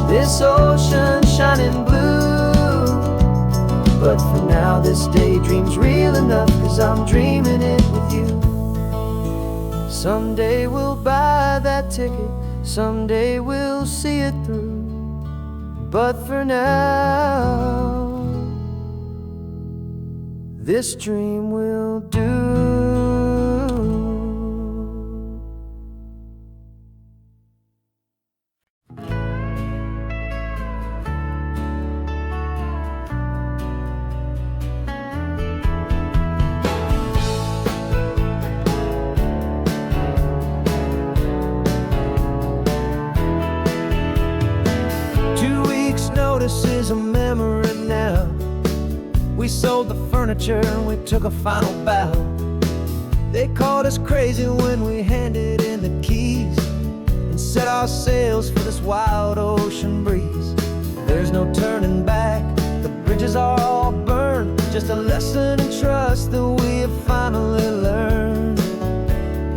this ocean shining blue. But for now this daydream's real enough, 'cause I'm dreaming it with you. Someday we'll buy that ticket, someday we'll see it through, but for now this dream will do. 2 weeks notice is a memory now. We sold the furniture and we took a final bow. They called us crazy when we handed in the keys and set our sails for this wild ocean breeze. There's no turning back, the bridges are all burned, just a lesson in trust that we have finally learned.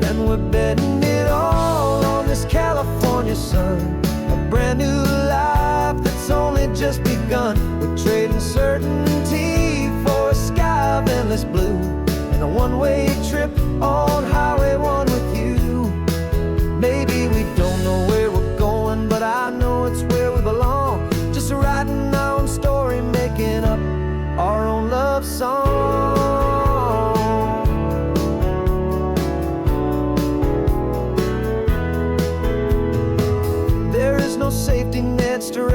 And we're betting it all on this California sun, a brand new life that's only just begun. We're trading certainty for a sky of endless blue, and a one-way trip on Highway 1 with you. Maybe we don't know where we're going, but I know it's where we belong, just writing our own story, making up our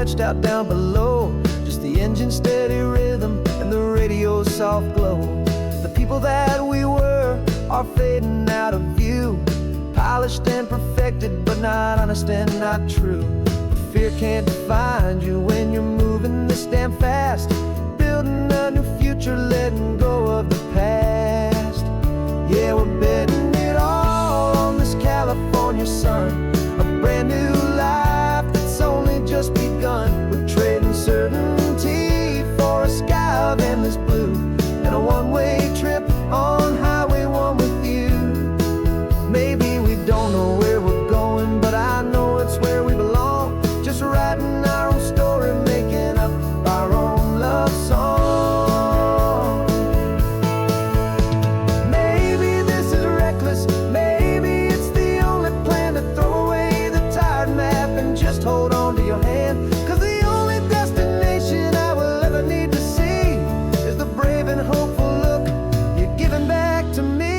stretched out down below. Just the engine's steady rhythm and the radio's soft glow. The people that we were are fading out of view, polished and perfected, but not honest and not true. But fear can't define you when you're moving this damn fast, building a new future, letting go of the past. Yeah, we're betting it all on this California sun, a brand new life that's only just begun. We're trading certainty for a sky of endless blue, and a one-way trip on Highway 1 with you. Maybe we don't know where we're going, but I know it's where we belong. Just writing our own story, making up our own love song. Maybe this is reckless, maybe it's the only plan to throw away the tired map and just hold on to your hand. 'Cause the only destination I will ever need to see is the brave and hopeful look you're giving back to me.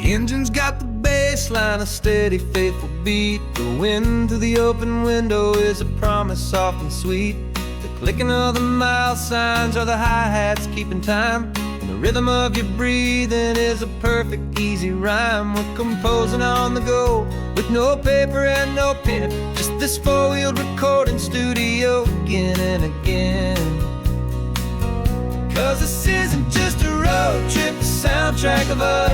The engine's got the bass line, a steady, faithful beat. The wind through the open window is a promise soft and sweet. The clicking of the mile signs are the hi-hats keeping time, and the rhythm of your breathing is a perfect, easy rhyme. We're composing on the go with no paper and no pen, just this four-wheeled recording studio again and again. 'Cause this isn't just a road trip, the soundtrack of us,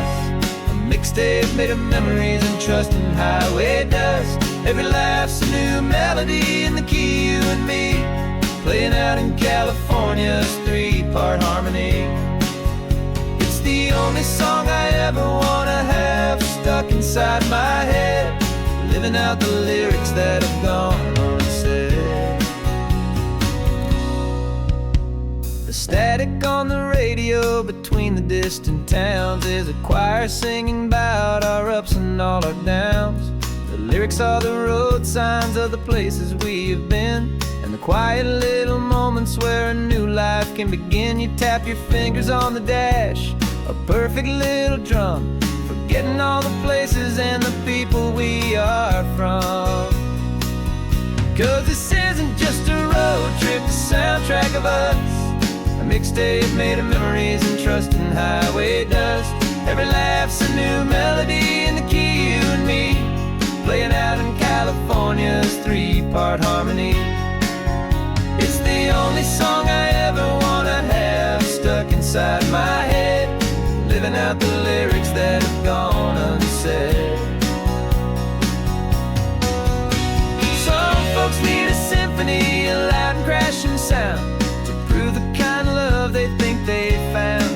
mixtape made of memories and trust in highway dust. Every laugh's a new melody in the key, you and me, playing out in California's three-part harmony. It's the only song I ever wanna have stuck inside my head, living out the lyrics that have gone unsaid. The static on the radio between the distant towns is a choir singing about our ups and all our downs. The lyrics are the road signs of the places we have been, and the quiet little moments where a new life can begin. You tap your fingers on the dash, a perfect little drum, forgetting all the places and the people we are from. 'Cause this isn't just a road trip, the soundtrack of us, a mixtape made of memories and trust in highway dust. Every laugh's a new melody in the key, you and me, playing out in California's three-part harmony. It's the only song I ever wanna have stuck inside my head, living out the lyrics that have gone unsaid. Some folks need a symphony, a loud and crashing sound, to prove the kind of love they think they found.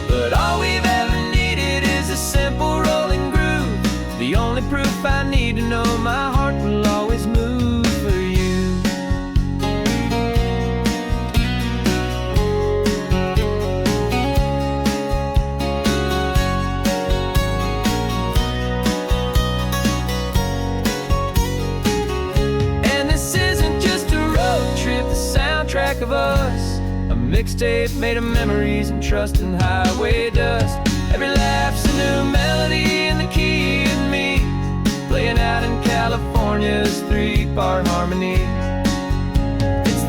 But all we've ever needed is a simple rolling groove, the only proof I need to know my heart will always move for you. And this isn't just a road trip, the soundtrack of us, a mixtape made of memories and trust in highway dust. Every laugh's a new melody in the key and me, playing out in California's three-part harmony. It's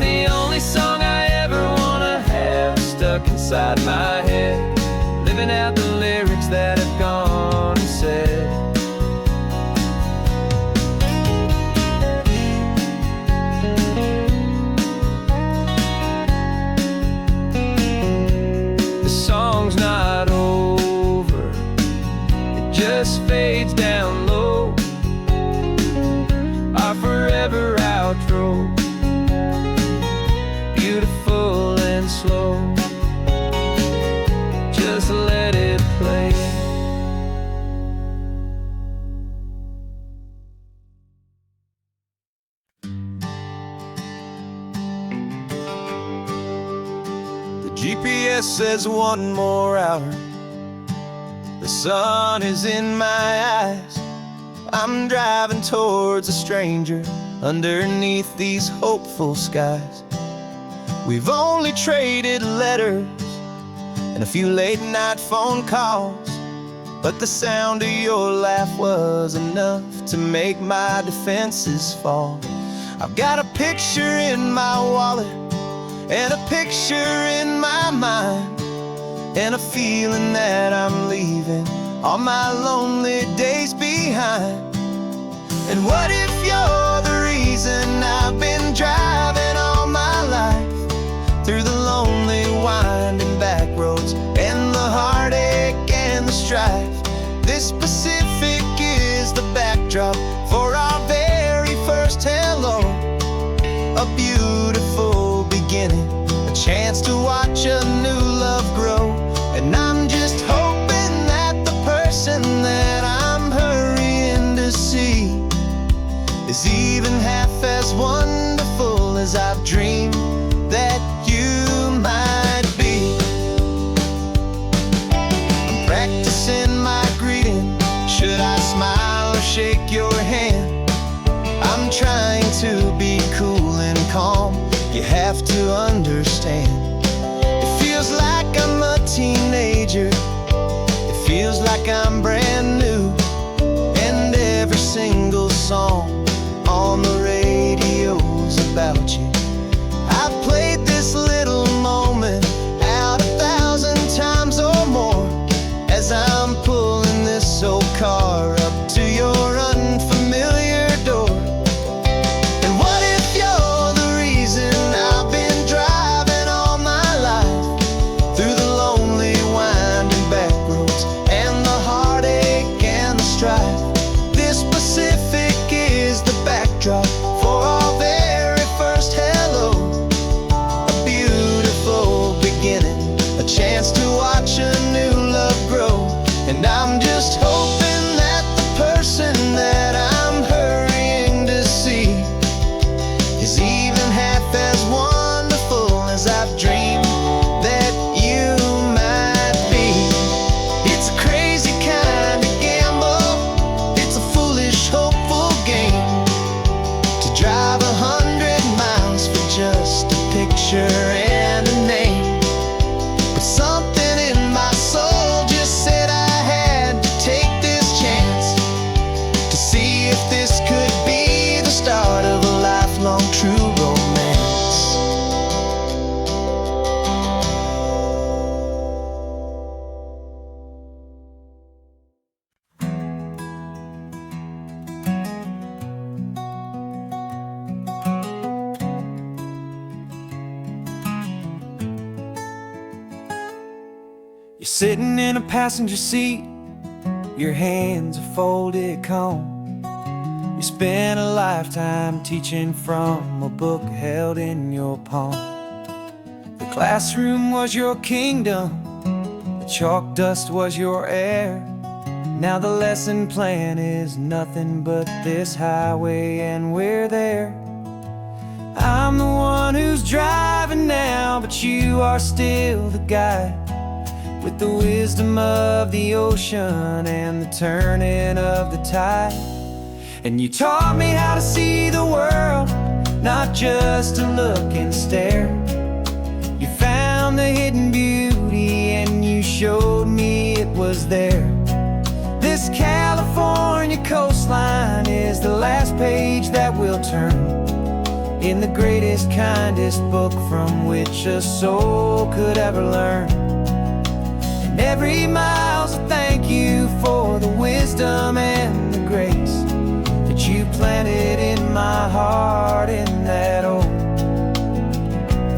inside my head, living out the lyrics that have gone and said. The song's not over, it just fades down low. Our forever outro, beautiful and slow. Just let it play. The GPS says 1 more hour. The sun is in my eyes. I'm driving towards a stranger underneath these hopeful skies. We've only traded letters and a few late night phone calls, but the sound of your laugh was enough to make my defenses fall. I've got a picture in my wallet and a picture in my mind, and a feeling that I'm leaving all my lonely days behind. And what if you're the reason I've been driving all my life, through the lonely winding back roads and the heartache and the strife? This Pacific is the backdrop for our very first hello. A beautiful beginning, a chance to watch a new love grow. And I'm just hoping that the person that I'm hurrying to see is even half as wonderful as I've dreamed that you might be. I'm practicing my greeting. Should I smile or shake your hand? I'm trying to be cool and calm. You have to understand. It feels like I'm a teenager. It feels like I'm brand new. And every single song on the radio's about you. I've played this little moment out 1,000 times or more, as I'm pulling this old car up to your unfamiliar door. And what if you're the reason I've been driving all my life, through the lonely winding back roads and the heartache and the strife? This Pacific is the backdrop for our very first hello. A beautiful beginning, a chance to watch a new love grow. And I'm just hoping that the person that I'm hurrying to see is even half as wonderful as I've dreamed that you might be. It's a crazy kind of gamble, it's a foolish, hopeful game, to drive 100 miles for just a picture and a name. But something in my soul just said I had to take this chance, to see if this could be the start of a lifelong true romance. You're sitting in a passenger seat, your hands are folded calm. You spent a lifetime teaching from a book held in your palm. The classroom was your kingdom, the chalk dust was your air. Now the lesson plan is nothing but this highway, and we're there. I'm the one who's driving now, but you are still the guide, with the wisdom of the ocean and the turning of the tide. And you taught me how to see the world, not just to look and stare. You found the hidden beauty and you showed me it was there. This California coastline is the last page that we'll turn in the greatest, kindest book from which a soul could ever learn. And every mile's a thank you for the wisdom and the grace that you planted in my heart in that old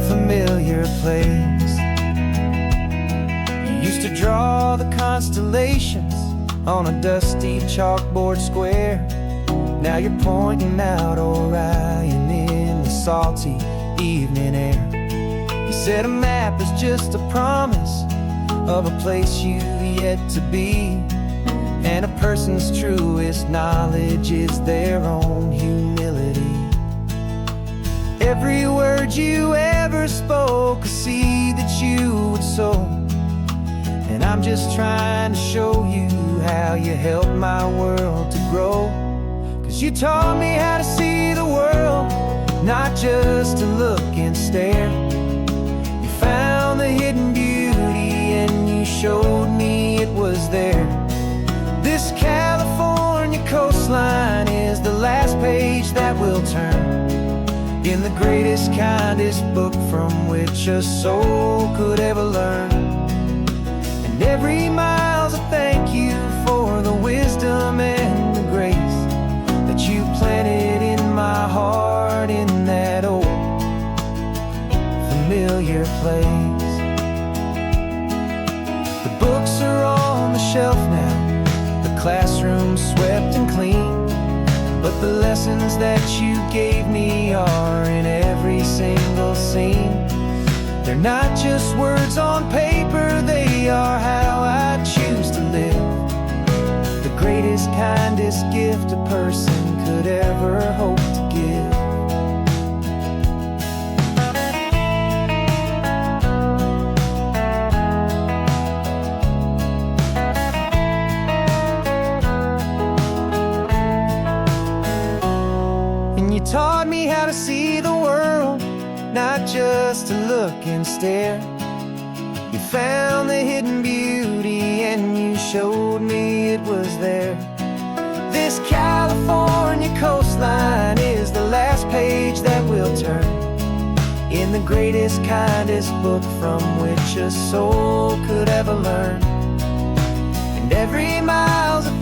familiar place. You used to draw the constellations on a dusty chalkboard square. Now you're pointing out Orion in the salty evening air. You said a map is just a promise of a place you've yet to be, and a person's truest knowledge is their own humility. Every word you ever spoke, a seed that you would sow, and I'm just trying to show you how you helped my world to grow. 'Cause you taught me how to see the world, not just to look and stare. You found the hidden beauty and you showed me it was there. This California coastline is the last page that we'll turn in the greatest, kindest book from which a soul could ever learn. And every mile's a thank you for the wisdom and the grace that you planted in my heart in that old familiar place. The books are on the shelf now, the classroom swept and clean, but the lessons that you gave me are in every single scene. They're not just words on paper, they are how I choose to live. The greatest, kindest gift a person could ever hope to give. You taught me how to see the world, not just to look and stare. You found the hidden beauty and you showed me it was there. This California coastline is the last page that we'll turn in the greatest, kindest book from which a soul could ever learn. And every mile's a